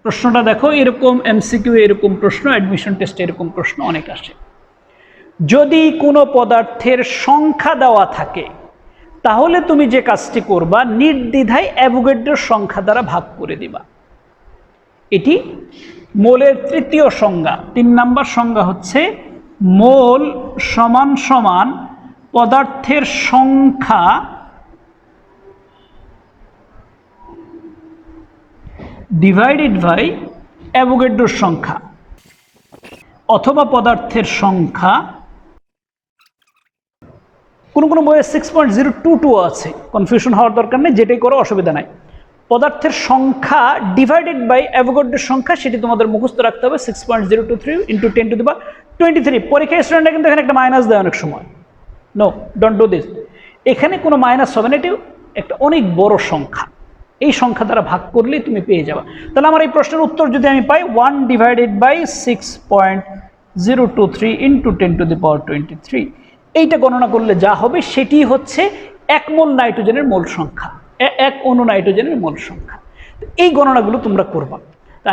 প্রশ্নটা দেখো, এরকম এমসিকিউ, এরকম প্রশ্ন অ্যাডমিশন টেস্টে এরকম প্রশ্ন অনেক আসে। যদি কোনো পদার্থের সংখ্যা দেওয়া থাকে তাহলে তুমি যে কাজটি করবা নির্দ্বিধায় অ্যাভোগাড্রোর সংখ্যা দ্বারা ভাগ করে দিবা। এটি মোলের তৃতীয় সংজ্ঞা। 3 নম্বর সংজ্ঞা হচ্ছে মোল সমান সমান পদার্থের সংখ্যা ডিভাইডেড বাই অ্যাভোগাড্রোর সংখ্যা, অথবা পদার্থের সংখ্যা, কোনো বইয়ে 6.022 আছে, কনফিউশন হওয়ার দরকার নেই, যেটাই করো অসুবিধা নাই। পদার্থের সংখ্যা ডিভাইডেড বাই অ্যাভোগাড্রোর সংখ্যা, সেটি তোমাদের মুখস্থ রাখতে হবে। 6.023 × 10⁻23। পরীক্ষায় স্টুডেন্টরা কিন্তু এখানে একটা মাইনাস দেয় অনেক সময়। No, don't do this. এখানে কোনো মাইনাস হবে না, এটি একটা অনেক বড় সংখ্যা। এই সংখ্যা দ্বারা ভাগ করলেই তুমি পেয়ে যাবে। তাহলে আমার এই প্রশ্নের উত্তর যদি আমি পাই 1/6.023 × 10⁻23, এইটা গণনা করলে যা হবে সেটি হচ্ছে 1 মোল নাইট্রোজেনের মোল সংখ্যা, 1 অণু নাইট্রোজেনের মোল সংখ্যা। এই গণনাগুলো তোমরা করবা।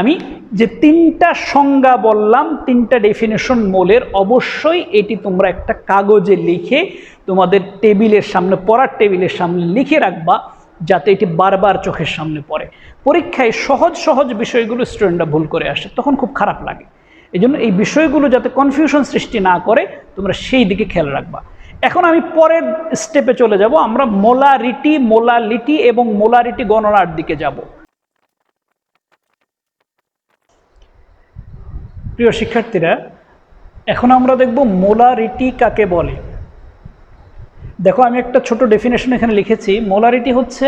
আমি যে 3টা সংজ্ঞা বললাম, 3টা ডেফিনেশন মোলের, অবশ্যই এটি তোমরা একটা কাগজে লিখে তোমাদের টেবিলের সামনে, পড়ার টেবিলের সামনে লিখে রাখবা, যাতে এটি বারবার চোখের সামনে পড়ে। পরীক্ষায় সহজ সহজ বিষয়গুলো স্টুডেন্টরা ভুল করে আসে, তখন খুব খারাপ লাগে। এই জন্য এই বিষয়গুলো যাতে কনফিউশন সৃষ্টি না করে তোমরা সেই দিকে খেয়াল রাখবা। এখন আমি পরের স্টেপে চলে যাব, আমরা মোলারিটি, মোলালিটি এবং মোলারিটি গণনার দিকে যাব। প্রিয় শিক্ষার্থীরা, এখন আমরা দেখব মোলারিটি কাকে বলে। দেখো, আমি একটা ছোট ডেফিনেশন এখানে লিখেছি। মোলারিটি হচ্ছে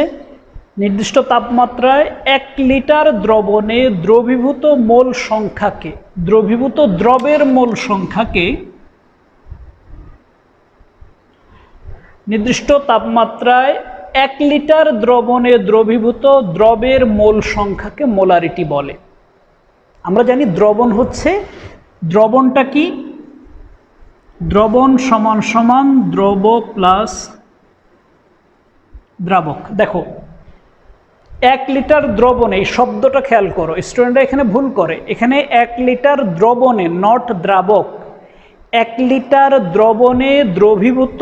নির্দিষ্ট তাপমাত্রায় 1 লিটার দ্রবণে দ্রবীভূত মোল সংখ্যাকে, দ্রবীভূত দ্রবের মোল সংখ্যাকে, নির্দিষ্ট তাপমাত্রায় 1 লিটার দ্রবণে দ্রবীভূত দ্রবের মোল সংখ্যাকে মোলারিটি বলে। আমরা জানি দ্রবণ হচ্ছে, দ্রবণটা কি? দ্রবণ সমান সমান দ্রব প্লাস দ্রাবক। দেখো, 1 লিটার দ্রবণে, এই শব্দটা খেয়াল করো, স্টুডেন্টরা এখানে ভুল করে। এখানে 1 লিটার দ্রবণে, নট দ্রাবক, 1 লিটার দ্রবণে দ্রবীভূত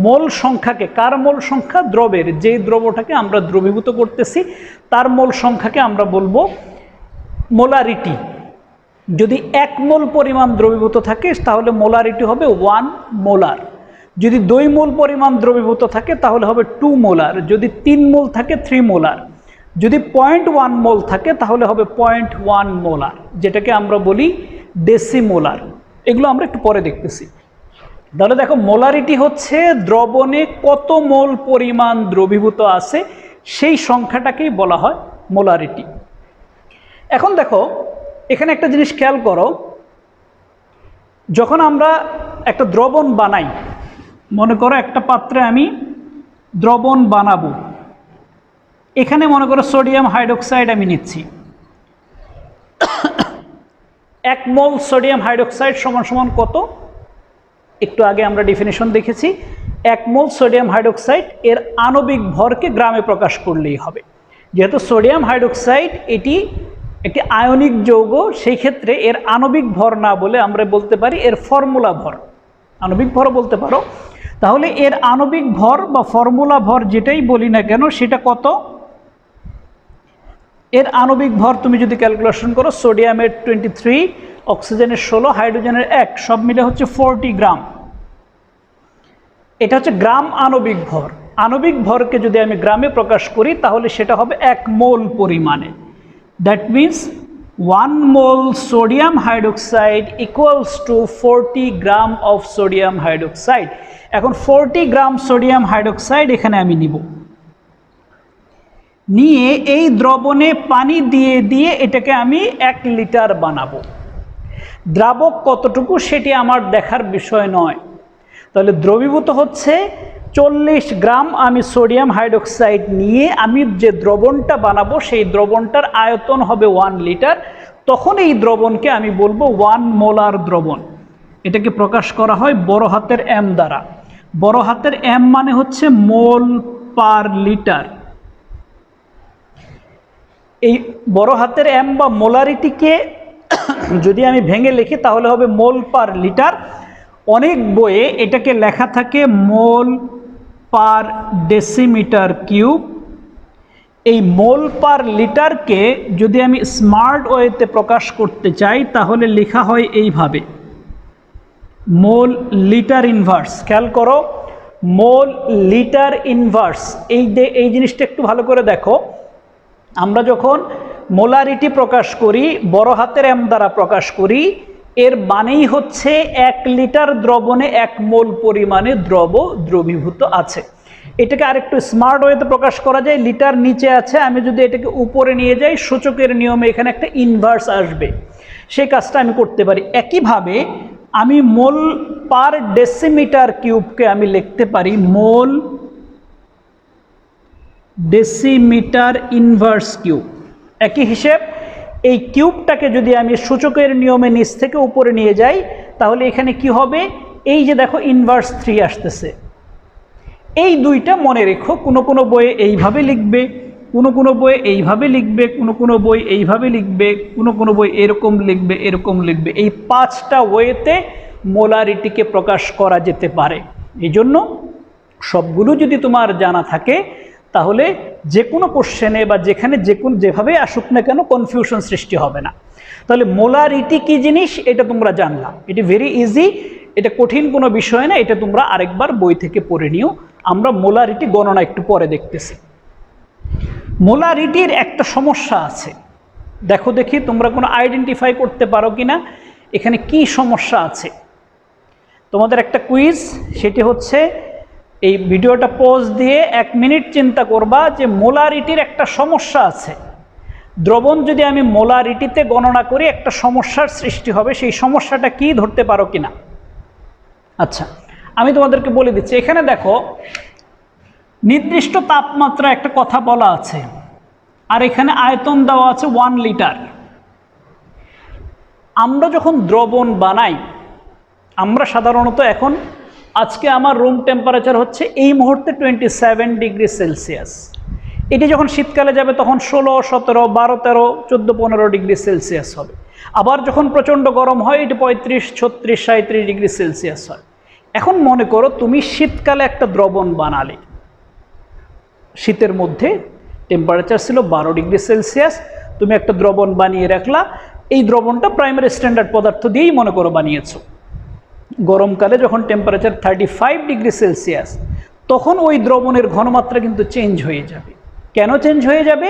মোল সংখ্যাকে, কার মোল সংখ্যা? দ্রবের, যে দ্রবটাকে আমরা দ্রবীভূত করতেছি তার মোল সংখ্যাকে আমরা বলবো মোলারিটি। যদি 1 মোল পরিমাণ দ্রবীভূত থাকে তাহলে মোলারিটি হবে 1 মোলার। যদি 2 মোল পরিমাণ দ্রবীভূত থাকে তাহলে হবে 2 মোলার। যদি 3 মোল থাকে 3 মোলার। যদি 0.1 মোল থাকে তাহলে হবে 0.1 মোলার, যেটাকে আমরা বলি ডেসিমোলার। এগুলো আমরা একটু পরে দেখতেছি। তাহলে দেখো, মোলারিটি হচ্ছে দ্রবণে কত মোল পরিমাণ দ্রবীভূত আছে সেই সংখ্যাটাকেই বলা হয় মোলারিটি। এখন দেখো, এখানে একটা জিনিস খেয়াল করো, যখন আমরা একটা দ্রবণ বানাই, মনে করো একটা পাত্রে আমি দ্রবণ বানাবো, এখানে মনে করো সোডিয়াম হাইড্রোক্সাইড আমি নিচ্ছি। 1 মোল সোডিয়াম হাইড্রোক্সাইড সমান সমান কত? একটু আগে আমরা ডেফিনেশন দেখেছি, 1 মোল সোডিয়াম হাইড্রোক্সাইড এর আণবিক ভরকে গ্রামে প্রকাশ করলেই হবে। যেহেতু সোডিয়াম হাইড্রোক্সাইড এটি একটি আয়নিক যৌগ, সেই ক্ষেত্রে এর আণবিক ভর না বলে আমরা বলতে পারি এর ফর্মুলা ভর। আণবিক ভরও বলতে পারো। তাহলে এর আণবিক ভর বা ফর্মুলা ভর যেটাই বলি না কেন, সেটা কত? এর আণবিক ভর তুমি যদি ক্যালকুলেশন করো, সোডিয়ামের 23, অক্সিজেনের 16, হাইড্রোজেনের 1, সব মিলে হচ্ছে 40 গ্রাম। এটা হচ্ছে গ্রাম আণবিক ভর। আণবিক ভরকে যদি আমি গ্রামে প্রকাশ করি তাহলে সেটা হবে 1 মোল পরিমাণে। That means 1 mole sodium hydroxide equals to 40 gram of sodium hydroxide. এখন 40 গ্রাম সোডিয়াম হাইড্রোক্সাইড এখানে আমি নিব, নিয়ে এই দ্রবণে পানি দিয়ে দিয়ে এটাকে আমি 1 লিটার বানাবো। দ্রাবক কতটুকু সেটি আমার দেখার বিষয় নয়। তাহলে দ্রবীভূত হচ্ছে 40 গ্রাম আমি সোডিয়াম হাইড্রোক্সাইড নিয়ে আমি যে দ্রবণটা বানাবো সেই দ্রবণটার আয়তন হবে 1 লিটার। তখন এই দ্রবণকে আমি বলবো 1 মোলার দ্রবণ। এটাকে প্রকাশ করা হয় বড় হাতের এম দ্বারা। বড় হাতের এম মানে হচ্ছে মোল পার লিটার। এই বড় হাতের এম বা মোলারিটিকে যদি আমি ভেঙে লিখি তাহলে হবে মোল পার লিটার। অনেক বইয়ে এটাকে লেখা থাকে মোল পার ডেসিমিটার কিউব। এই মোল পার লিটারকে যদি আমি স্মার্ট ওয়েতে প্রকাশ করতে চাই তাহলে লেখা হয় এইভাবে, মোল লিটার ইনভার্স। খেয়াল করো, মোল লিটার ইনভার্স। এই জিনিসটা একটু ভালো করে দেখো। আমরা যখন মোলারিটি প্রকাশ করি, বড় হাতের এম দ্বারা প্রকাশ করি, এর মানেই হচ্ছে 1 লিটার দ্রবণে 1 মোল পরিমাণে দ্রবীভূত আছে। এটাকে আরেকটু স্মার্ট ওয়েতে প্রকাশ করা যায়। লিটার নিচে আছে, আমি যদি এটাকে উপরে নিয়ে যাই, সূচকের নিয়মে এখানে একটা ইনভার্স আসবে, সেই কাজটা আমি করতে পারি। একইভাবে আমি মোল পার ডেসিমিটার কিউবকে আমি লিখতে পারি মোল ডেসিমিটার ইনভার্স কিউব। একই হিসেব, এই কিউবটাকে যদি আমি সূচকের নিয়মে নিচ থেকে উপরে নিয়ে যাই তাহলে এখানে কি হবে, এই যে দেখো ইনভার্স 3 আসতেছে। এই দুইটা মনে রেখো, কোনো বইয়ে এইভাবে লিখবে, কোনো বইয়ে এইভাবে লিখবে, কোনো বই এইভাবে লিখবে, কোনো বই এরকম লিখবে। এই 5টা ওয়েতে মোলারিটিকে প্রকাশ করা যেতে পারে। এই জন্য সবগুলো যদি তোমার জানা থাকে তাহলে যে কোনো কোশ্চেনে বা যেভাবে আসুক না কেন কনফিউশন সৃষ্টি হবে না। তাহলে মোলারিটি কি জিনিস এটা তোমরা জানলাম, এটি ভেরি ইজি, এটা কঠিন কোনো বিষয় না, এটা তোমরা আরেকবার বই থেকে পড়ে নিও। আমরা মোলারিটি গণনা একটু পরে দেখতেছি। মোলারিটির একটা সমস্যা আছে, দেখো দেখি তোমরা কোনো আইডেন্টিফাই করতে পারো কিনা এখানে কি সমস্যা আছে। তোমাদের একটা কুইজ, সেটি হচ্ছে এই ভিডিওটা পজ দিয়ে 1 মিনিট চিন্তা করবা যে মোলারিটির একটা সমস্যা আছে। দ্রবণ যদি আমি মোলারিটিতে গণনা করি একটা সমস্যার সৃষ্টি হবে, সেই সমস্যাটা কি ধরতে পারো কিনা। আচ্ছা, আমি তোমাদেরকে বলে দিচ্ছি। এখানে দেখো নির্দিষ্ট তাপমাত্রা একটা কথা বলা আছে, আর এখানে আয়তন দেওয়া আছে 1 লিটার। আমরা যখন দ্রবণ বানাই, আমরা সাধারণত এখন আজকে আমার রুম টেম্পারেচার হচ্ছে এই মুহূর্তে 27 ডিগ্রি সেলসিয়াস। এটি যখন শীতকালে যাবে তখন 16, 17, 12, 13, 14, 15 ডিগ্রি সেলসিয়াস হবে। আবার যখন প্রচণ্ড গরম হয় এটি 35, 36, 37 ডিগ্রি সেলসিয়াস হয়। এখন মনে করো তুমি শীতকালে একটা দ্রবণ বানালে, শীতের মধ্যে টেম্পারেচার ছিল 12 ডিগ্রি সেলসিয়াস, তুমি একটা দ্রবণ বানিয়ে রাখলা। এই দ্রবণটা প্রাইমারি স্ট্যান্ডার্ড পদার্থ দিয়েই মনে করো বানিয়েছো। গরমকালে যখন টেম্পারেচার 35 ডিগ্রি সেলসিয়াস, তখন ওই দ্রবণের ঘনমাত্রা কিন্তু চেঞ্জ হয়ে যাবে। কেন চেঞ্জ হয়ে যাবে?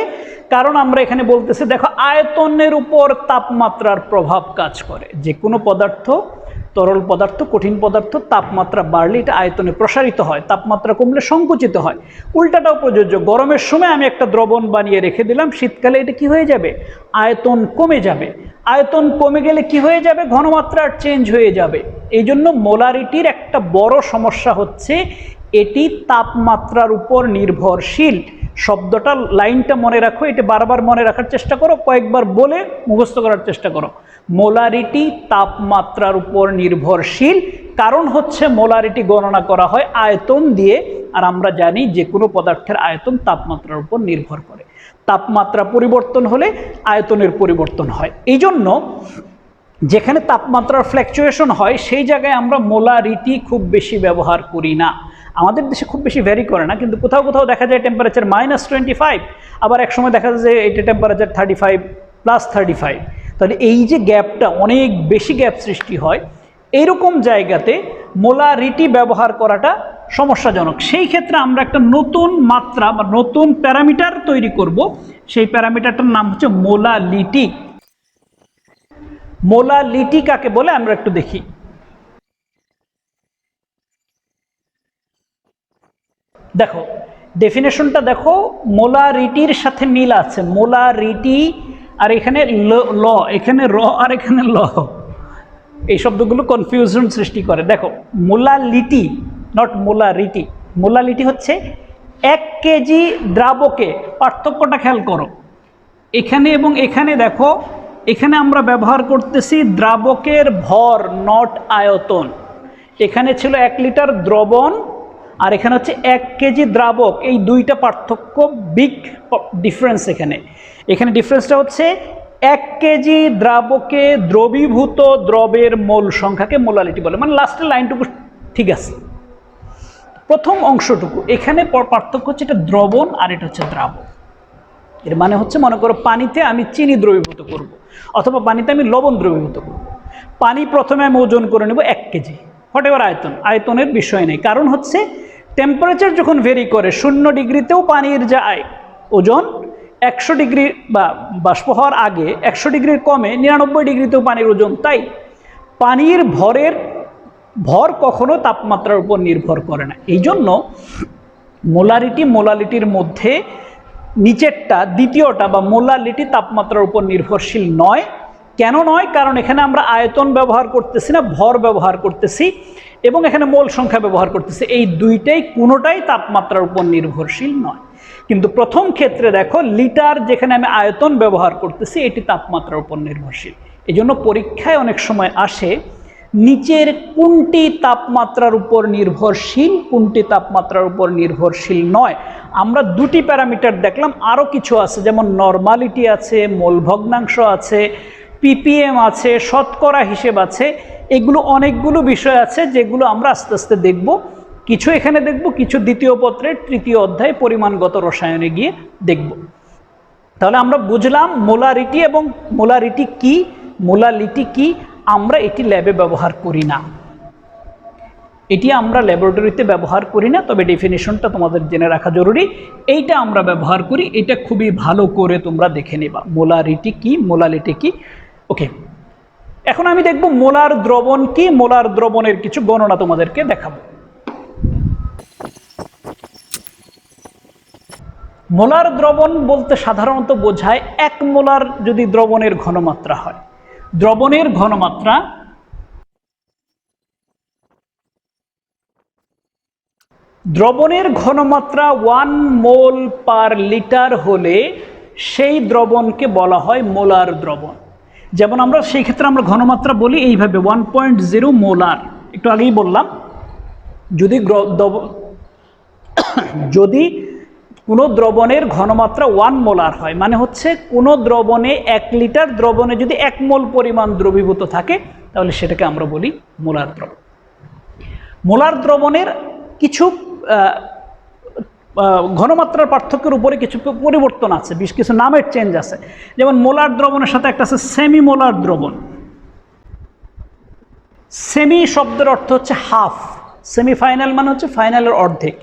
কারণ আমরা এখানে বলতেছি দেখো আয়তনের উপর তাপমাত্রার প্রভাব কাজ করে। যে কোনো পদার্থ, তরল পদার্থ, কঠিন পদার্থ, তাপমাত্রা বাড়লে এটা আয়তনে প্রসারিত হয়, তাপমাত্রা কমলে সংকুচিত হয়। উল্টাটাও প্রযোজ্য। গরমের সময় আমি একটা দ্রবণ বানিয়ে রেখে দিলাম, শীতকালে এটা কি হয়ে যাবে, আয়তন কমে যাবে। আয়তন কমে গেলে কি হয়ে যাবে, ঘনমাত্রা চেঞ্জ হয়ে যাবে। এই জন্য মোলারিটির একটা বড় সমস্যা হচ্ছে এটি তাপমাত্রার উপর নির্ভরশীল। শব্দটা, লাইনটা মনে রাখো, এটা বারবার মনে রাখার চেষ্টা করো, কয়েকবার বলে মুখস্থ করার চেষ্টা করো। মোলারিটি তাপমাত্রার উপর নির্ভরশীল, কারণ হচ্ছে মোলারিটি গণনা করা হয় আয়তন দিয়ে, আর আমরা জানি যে কোনো পদার্থের আয়তন তাপমাত্রার উপর নির্ভর করে। তাপমাত্রা পরিবর্তন হলে আয়তনের পরিবর্তন হয়। এই জন্য যেখানে তাপমাত্রার ফ্ল্যাকচুয়েশন হয় সেই জায়গায় আমরা মোলারিটি খুব বেশি ব্যবহার করি না। আমাদের দেশে খুব বেশি ভ্যারি করে না, কিন্তু কোথাও কোথাও দেখা যায় টেম্পারেচার -25, আবার এক সময় দেখা যায় যে এটা টেম্পারেচার 35, +35। তাহলে এই যে গ্যাপটা, অনেক বেশি গ্যাপ সৃষ্টি হয়, এইরকম জায়গাতে মোলারিটি ব্যবহার করাটা সমস্যাজনক। সেই ক্ষেত্রে আমরা একটা নতুন মাত্রা বা নতুন প্যারামিটার তৈরি করব। সেই প্যারামিটারটার নাম হচ্ছে মোলালিটি। মোলালিটি কাকে বলে আমরা একটু দেখি। দেখো ডেফিনেশনটা দেখো, মোলারিটির সাথে মিল আছে। মোলারিটি, আর এখানে ল, এখানে র, আর এখানে ল, এই শব্দগুলো কনফিউশন সৃষ্টি করে। দেখো মোলালিটি, নট মোলারিটি। মোলালিটি হচ্ছে 1 কেজি দ্রাবকে, পার্থক্যটা খেয়াল করো এখানে এবং এখানে। দেখো এখানে আমরা ব্যবহার করতেছি দ্রাবকের ভর, নট আয়তন। এখানে ছিল 1 লিটার দ্রবণ, আর এখানে হচ্ছে 1 কেজি দ্রাবক। এই দুইটা পার্থক্য, বিগ ডিফারেন্স। এখানে ডিফারেন্সটা হচ্ছে 1 কেজি দ্রাবকে দ্রবীভূত দ্রবের মোল সংখ্যাকে মোলালিটি বলে। মানে লাস্টের লাইনটুকু ঠিক আছে। প্রথম অংশটুকু এখানে পার্থক্য হচ্ছে এটা দ্রবণ আর এটা হচ্ছে দ্রাবক। এর মানে হচ্ছে মনে করো পানিতে আমি চিনি দ্রবীভূত করব, অথবা পানিতে আমি লবণ দ্রবীভূত করব। পানি প্রথমে আমি ওজন করে নেব 1 কেজি, হোয়াট এভার আয়তনের বিষয় নেই। কারণ হচ্ছে টেম্পারেচার যখন ভেরি করে 0 ডিগ্রিতেও পানির যা ওজন 100 ডিগ্রি বা বাষ্প হওয়ার আগে 100 ডিগ্রির কমে 99 ডিগ্রিতেও পানির ওজন। তাই পানির ভর কখনো তাপমাত্রার উপর নির্ভর করে না। এই জন্য মোলারিটির মধ্যে নিচেরটা দ্বিতীয়টা বা মোলারিটি তাপমাত্রার উপর নির্ভরশীল নয়। কেন নয়? কারণ এখানে আমরা আয়তন ব্যবহার করতেছি না, ভর ব্যবহার করতেছি এবং এখানে মোল সংখ্যা ব্যবহার করতেছি। এই দুইটাই কোনোটাই তাপমাত্রার উপর নির্ভরশীল নয়। কিন্তু প্রথম ক্ষেত্রে দেখো লিটার যেখানে আমি আয়তন ব্যবহার করতেছি এটি তাপমাত্রার উপর নির্ভরশীল। এই জন্য পরীক্ষায় অনেক সময় আসে নিচের কোনটি তাপমাত্রার উপর নির্ভরশীল, কোনটি তাপমাত্রার উপর নির্ভরশীল নয়। আমরা দুটি প্যারামিটার দেখলাম, আরও কিছু আছে, যেমন নরমালিটি আছে, মোল ভগ্নাংশ আছে, পিপিএম আছে, শতকরা হিসেব আছে। এগুলো অনেকগুলো বিষয় আছে যেগুলো আমরা আস্তে আস্তে দেখব। কিছু এখানে দেখব, কিছু দ্বিতীয় পত্রের 3য় অধ্যায় পরিমাণগত রসায়নে গিয়ে দেখব। তাহলে আমরা বুঝলাম মোলারিটি এবং মোলালিটি কি। আমরা এটি ল্যাবে ব্যবহার করি না, এটি আমরা ল্যাবরেটরিতে ব্যবহার করি না, তবে ডেফিনিশনটা তোমাদের জেনে রাখা জরুরি। এইটা আমরা ব্যবহার করি, এটা খুবই ভালো করে তোমরা দেখে নেবা মোলারিটি কি, মোলালিটি কি। ওকে, এখন আমি দেখব মোলার দ্রবণ কি। মোলার দ্রবণের কিছু গণনা তোমাদেরকে দেখাবো। মোলার দ্রবণ বলতে সাধারণত বোঝায় 1 মোলার যদি দ্রবণের ঘনমাত্রা হয়। দ্রবণের ঘনমাত্রা 1 মোল পার লিটার হলে সেই দ্রবণকে বলা হয় মোলার দ্রবণ। যেমন আমরা সেই ক্ষেত্রে আমরা ঘনমাত্রা বলি এইভাবে 1.0 মোলার। একটু আগেই বললাম যদি কোনো দ্রবণের ঘনমাত্রা 1 মোলার হয়, মানে হচ্ছে কোনো দ্রবণে 1 লিটার দ্রবণে যদি 1 মোল পরিমাণ দ্রবীভূত থাকে তাহলে সেটাকে আমরা বলি মোলার দ্রবণ। মোলার দ্রবণের কিছু ঘনমাত্রার পার্থক্যের উপরে কিছু পরিবর্তন আছে, কিছু নামের চেঞ্জ আছে। যেমন মোলার দ্রবণের সাথে একটা আছে সেমি মোলার দ্রবণ। সেমি শব্দের অর্থ হচ্ছে হাফ, সেমিফাইনাল মানে হচ্ছে ফাইনালের অর্ধেক।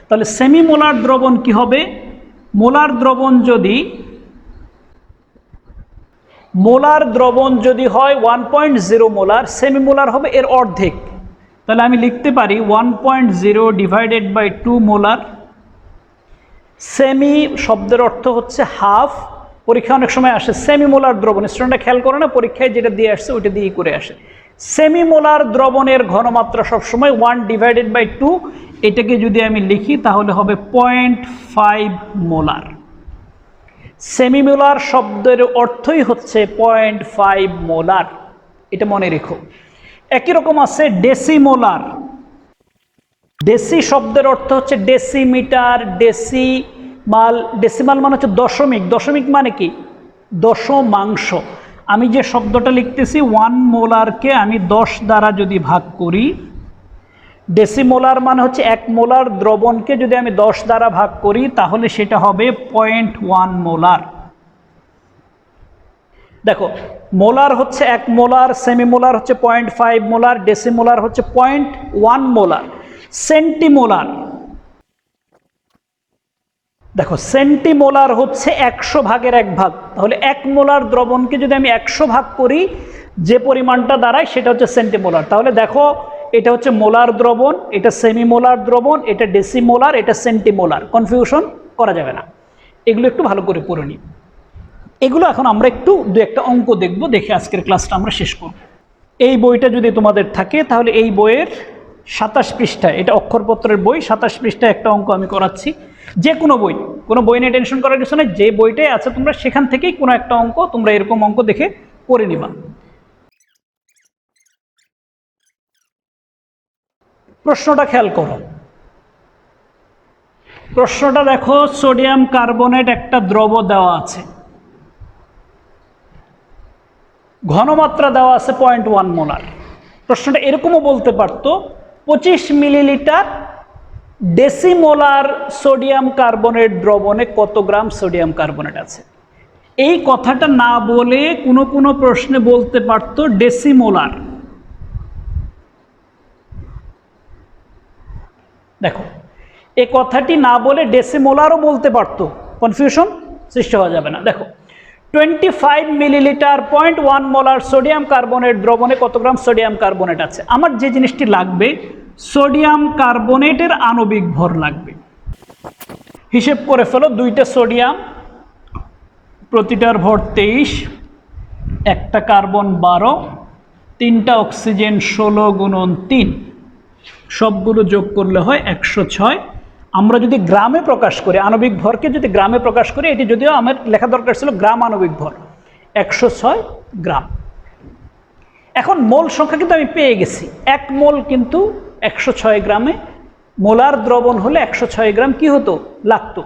তাহলে সেমি মোলার দ্রবণ কি হবে? মোলার দ্রবণ যদি হয় 1.0 মোলার, সেমি মোলার হবে এর অর্ধেক। তাহলে আমি লিখতে পারি 1.0 ডিভাইডেড বাই 2 মোলার। সেমি শব্দের অর্থ হচ্ছে হাফ। পরীক্ষা অনেক সময় আসে সেমি মোলার দ্রবণ, স্টুডেন্টরা খেয়াল করে না, পরীক্ষায় যেটা দিয়ে আসছে ওইটা দিয়েই করে আসে। সেমি মোলার দ্রবণের ঘনমাত্রা সবসময় 1 ডিভাইডেড বাই 2। এটাকে যদি আমি লিখি তাহলে হবে 0.5 মোলার। সেমি মোলার শব্দের অর্থই হচ্ছে 0.5 মোলার, এটা মনে রেখো। একই রকম আছে ডেসিমোলার। ডেসি শব্দের অর্থ হচ্ছে ডেসিমিটার, ডেসিমাল মানে হচ্ছে দশমিক। দশমিক মানে কি? দশমাংশ। আমি যে শব্দটা লিখতেছি 1 মোলারকে আমি 10 দ্বারা যদি ভাগ করি, ডেসিমোলার মানে হচ্ছে 1 মোলার দ্রবণকে যদি আমি 10 দ্বারা ভাগ করি তাহলে সেটা হবে 0.1 মোলার। দেখো, মোলার হচ্ছে 1 মোলার, সেমিমোলার হচ্ছে 0.5 মোলার, ডেসিমোলার হচ্ছে 0.1 মোলার। সেন্টিমোলার, দেখো সেন্টিমোলার হচ্ছে 100 ভাগের 1 ভাগ। তাহলে 1 মোলার দ্রবণকে যদি আমি 100 ভাগ করি যে পরিমাণটা দাঁড়ায় সেটা হচ্ছে সেন্টিমোলার। তাহলে দেখো এটা হচ্ছে মোলার দ্রবণ, এটা সেমিমোলার দ্রবণ, এটা ডেসিমোলার, এটা সেন্টিমোলার। কনফিউশন করা যাবে না, এগুলো একটু ভালো করে পড়ে নিই। এগুলো এখন আমরা একটু দু একটা অঙ্ক দেখব, দেখে আজকের ক্লাসটা আমরা শেষ করব। এই বইটা যদি তোমাদের থাকে তাহলে এই বইয়ের 27 পৃষ্ঠায়, এটা অক্ষরপত্রের বই, 27 পৃষ্ঠায় একটা অঙ্ক আমি করাচ্ছি। যে কোনো বই নিয়ে টেনশন করার কিছু নেই, যে বইটাই আছে তোমরা সেখান থেকেই কোনো একটা অঙ্ক তোমরা এরকম অঙ্ক দেখে করে নিবা। প্রশ্নটা খেয়াল করো, প্রশ্নটা দেখো, সোডিয়াম কার্বনেট একটা দ্রব দেওয়া আছে, ঘনমাত্রা দেওয়া আছে 0.1 মোলার। প্রশ্নটা এরকমও বলতে পারতো 25 মিলিলিটার ডেসিমোলার সোডিয়াম কার্বনেট দ্রবণে কত গ্রাম সোডিয়াম কার্বনেট আছে। এই কথাটা না বলে কোনো প্রশ্নে বলতে পারতো ডেসিমোলার। দেখো, এই কথাটি না বলে ডেসিমোলারও বলতে পারতো, কনফিউশন সৃষ্টি হওয়া যাবে না। দেখো 25 মিলিলিটার 0.1 মোলার সোডিয়াম কার্বনেট দ্রবণে কত গ্রাম সোডিয়াম কার্বনেট আছে। আমার যে জিনিসটি লাগবে সোডিয়াম কার্বনেটের আণবিক ভর লাগবে। হিসেব করে ফেলো, 2টা সোডিয়াম, প্রতিটার ভর 23, একটা কার্বন 12, 3টা অক্সিজেন 16 গুণন 3, সবগুলো যোগ করলে হয় 106। আমরা যদি গ্রামে প্রকাশ করি, আণবিক ভরকে যদি গ্রামে প্রকাশ করি, এটি যদিও আমার লেখা দরকার ছিল গ্রাম আণবিক ভর, 106 গ্রাম। এখন মোল সংখ্যা কিন্তু আমি পেয়ে গেছি, 1 মোল কিন্তু 106 গ্রামে, মোলার দ্রবণ হলে 106 গ্রাম কি হতো, লাগতো।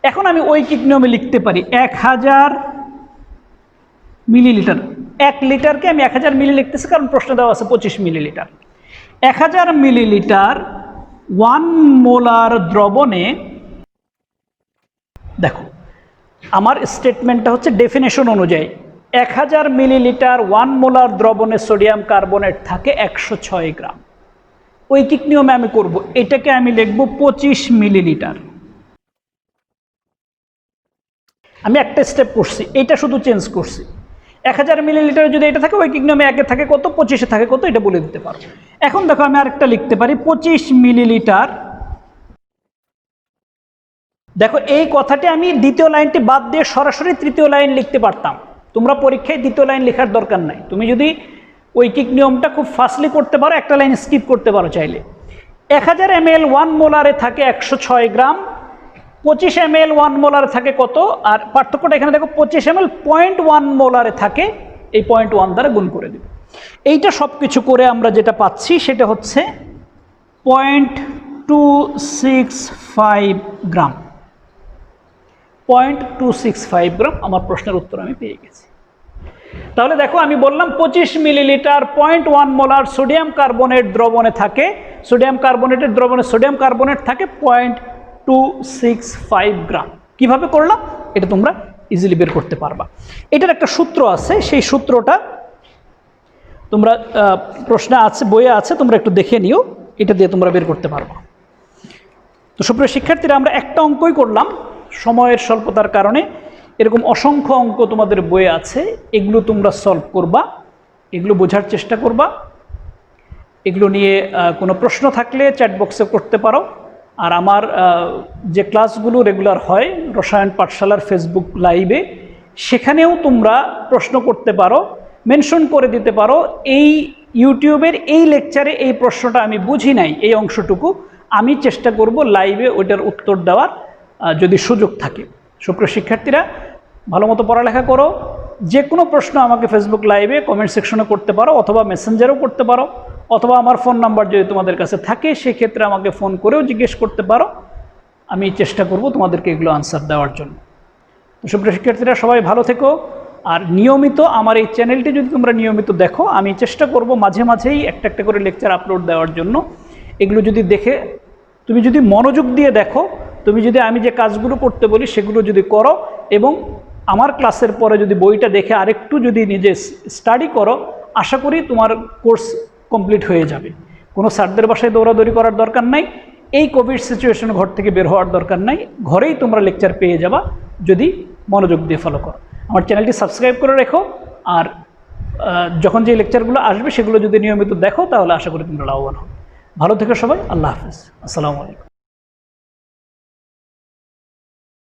এখন আমি ঐকিক নিয়মে লিখতে পারি 1000 মিলিলিটার, 1 লিটারকে আমি 1000 মিলি লিখতেছি, কারণ প্রশ্ন দেওয়া আছে 25 মিলিলিটার। 1000 মিলিলিটার 1 মোলার দ্রবণে, দেখো আমার স্টেটমেন্টটা হচ্ছে ডেফিনেশন অনুযায়ী 1000 মিলিলিটার 1 মোলার দ্রবণে সোডিয়াম কার্বনেট থাকে 106 গ্রাম। ঐকিক নিয়মে আমি করব, এটাকে আমি লিখব 25 মিলিলিটার। আমি একটা স্টেপ করছি, এটা শুধু চেঞ্জ করছি। 1000 মিলিলিটার যদি এটা থাকে, ঐকিক নিয়মে 1-এ থাকে কত, 25-এ থাকে কত, এটা বলে দিতে পারবো। এখন দেখো আমি আরেকটা লিখতে পারি 25 মিলিলিটার। দেখো এই কথাটি আমি দ্বিতীয় লাইনটি বাদ দিয়ে সরাসরি তৃতীয় লাইন লিখতে পারতাম। তোমরা পরীক্ষায় দ্বিতীয় লাইন লেখার দরকার নাই। তুমি যদি ঐকিক নিয়মটা খুব ফাস্টলি করতে পারো, একটা লাইন স্কিপ করতে পারো চাইলে। 1000 ml 1 মোলারে থাকে 106 গ্রাম, 25 ml 1 মোলারে থাকে কত, আর পার্থক্যটা এখানে দেখো 25 ml 0.1 মোলারে থাকে, এই 0.1 দ্বারা গুণ করে দেব। এইটা সব কিছু করে আমরা যেটা পাচ্ছি সেটা হচ্ছে 0.265 গ্রাম। 0.265 গ্রাম আমার প্রশ্নের উত্তর আমি পেয়ে গেছি। তাহলে দেখো আমি বললাম 25 মিলিলিটার 0.1 মোলার সোডিয়াম কার্বনেট দ্রবণে থাকে, সোডিয়াম কার্বনেটের দ্রবণে সোডিয়াম কার্বনেট থাকে 0.265 গ্রাম। কিভাবে করলাম এটা তোমরা ইজিলি বের করতে পারবা। এটার একটা সূত্র আছে, সেই সূত্রটা তোমরা প্রশ্নে আছে, বইয়ে আছে, তোমরা একটু দেখে নিও, এটা দিয়ে তোমরা বের করতে পারবা। তো সুপ্রিয় শিক্ষার্থীরা, আমরা একটা অঙ্কই করলাম সময়ের স্বল্পতার কারণে। এরকম অসংখ্য অঙ্ক তোমাদের বইয়ে আছে, এগুলো তোমরা সলভ করবা, এগুলো বোঝার চেষ্টা করবা। এগুলো নিয়ে কোনো প্রশ্ন থাকলে চ্যাট বক্সে করতে পারো। আর আমার যে ক্লাসগুলো রেগুলার হয় রসায়ন পাঠশালার ফেসবুক লাইভে, সেখানেও তোমরা প্রশ্ন করতে পারো, মেনশন করে দিতে পারো এই ইউটিউবের এই লেকচারে এই প্রশ্নটা আমি বুঝি নাই, এই অংশটুকু আমি চেষ্টা করব লাইভে ওইটার উত্তর দেওয়ার যদি সুযোগ থাকে। সুপ্রিয় শিক্ষার্থীরা, ভালো মতো পড়ালেখা করো। যে কোনো প্রশ্ন আমাকে ফেসবুক লাইভে কমেন্ট সেকশনে করতে পারো, অথবা মেসেঞ্জারেও করতে পারো, অথবা আমার ফোন নাম্বার যদি তোমাদের কাছে থাকে সেক্ষেত্রে আমাকে ফোন করেও জিজ্ঞেস করতে পারো। আমি চেষ্টা করব তোমাদেরকে এগুলো আনসার দেওয়ার জন্য। তো সুপ্রিয় শিক্ষার্থীরা, সবাই ভালো থেকো। আর নিয়মিত আমার এই চ্যানেলটি যদি তোমরা নিয়মিত দেখো, আমি চেষ্টা করব মাঝে মাঝেই একটা একটা করে লেকচার আপলোড দেওয়ার জন্য। এগুলো যদি দেখে তুমি যদি মনোযোগ দিয়ে দেখো, তুমি যদি আমি যে কাজগুলো করতে বলি সেগুলো যদি করো, এবং আমার ক্লাসের পরে যদি বইটা দেখে আরেকটু যদি নিজে স্টাডি করো, আশা করি তোমার কোর্স কমপ্লিট হয়ে যাবে। কোনো স্যারদের বাসায় দৌড়াদৌড়ি করার দরকার নাই, এই কোভিড সিচুয়েশনে ঘর থেকে বের হওয়ার দরকার নাই, ঘরেই তোমরা লেকচার পেয়ে যাবা যদি মনোযোগ দিয়ে ফলো করো। আমার চ্যানেলটি সাবস্ক্রাইব করে রেখো, আর যখন যে লেকচারগুলো আসবে সেগুলো যদি নিয়মিত দেখো তাহলে আশা করি তোমরা লাভবান হবে। ভালো থেকো সবাই, আল্লাহ হাফেজ, আসসালামু আলাইকুম।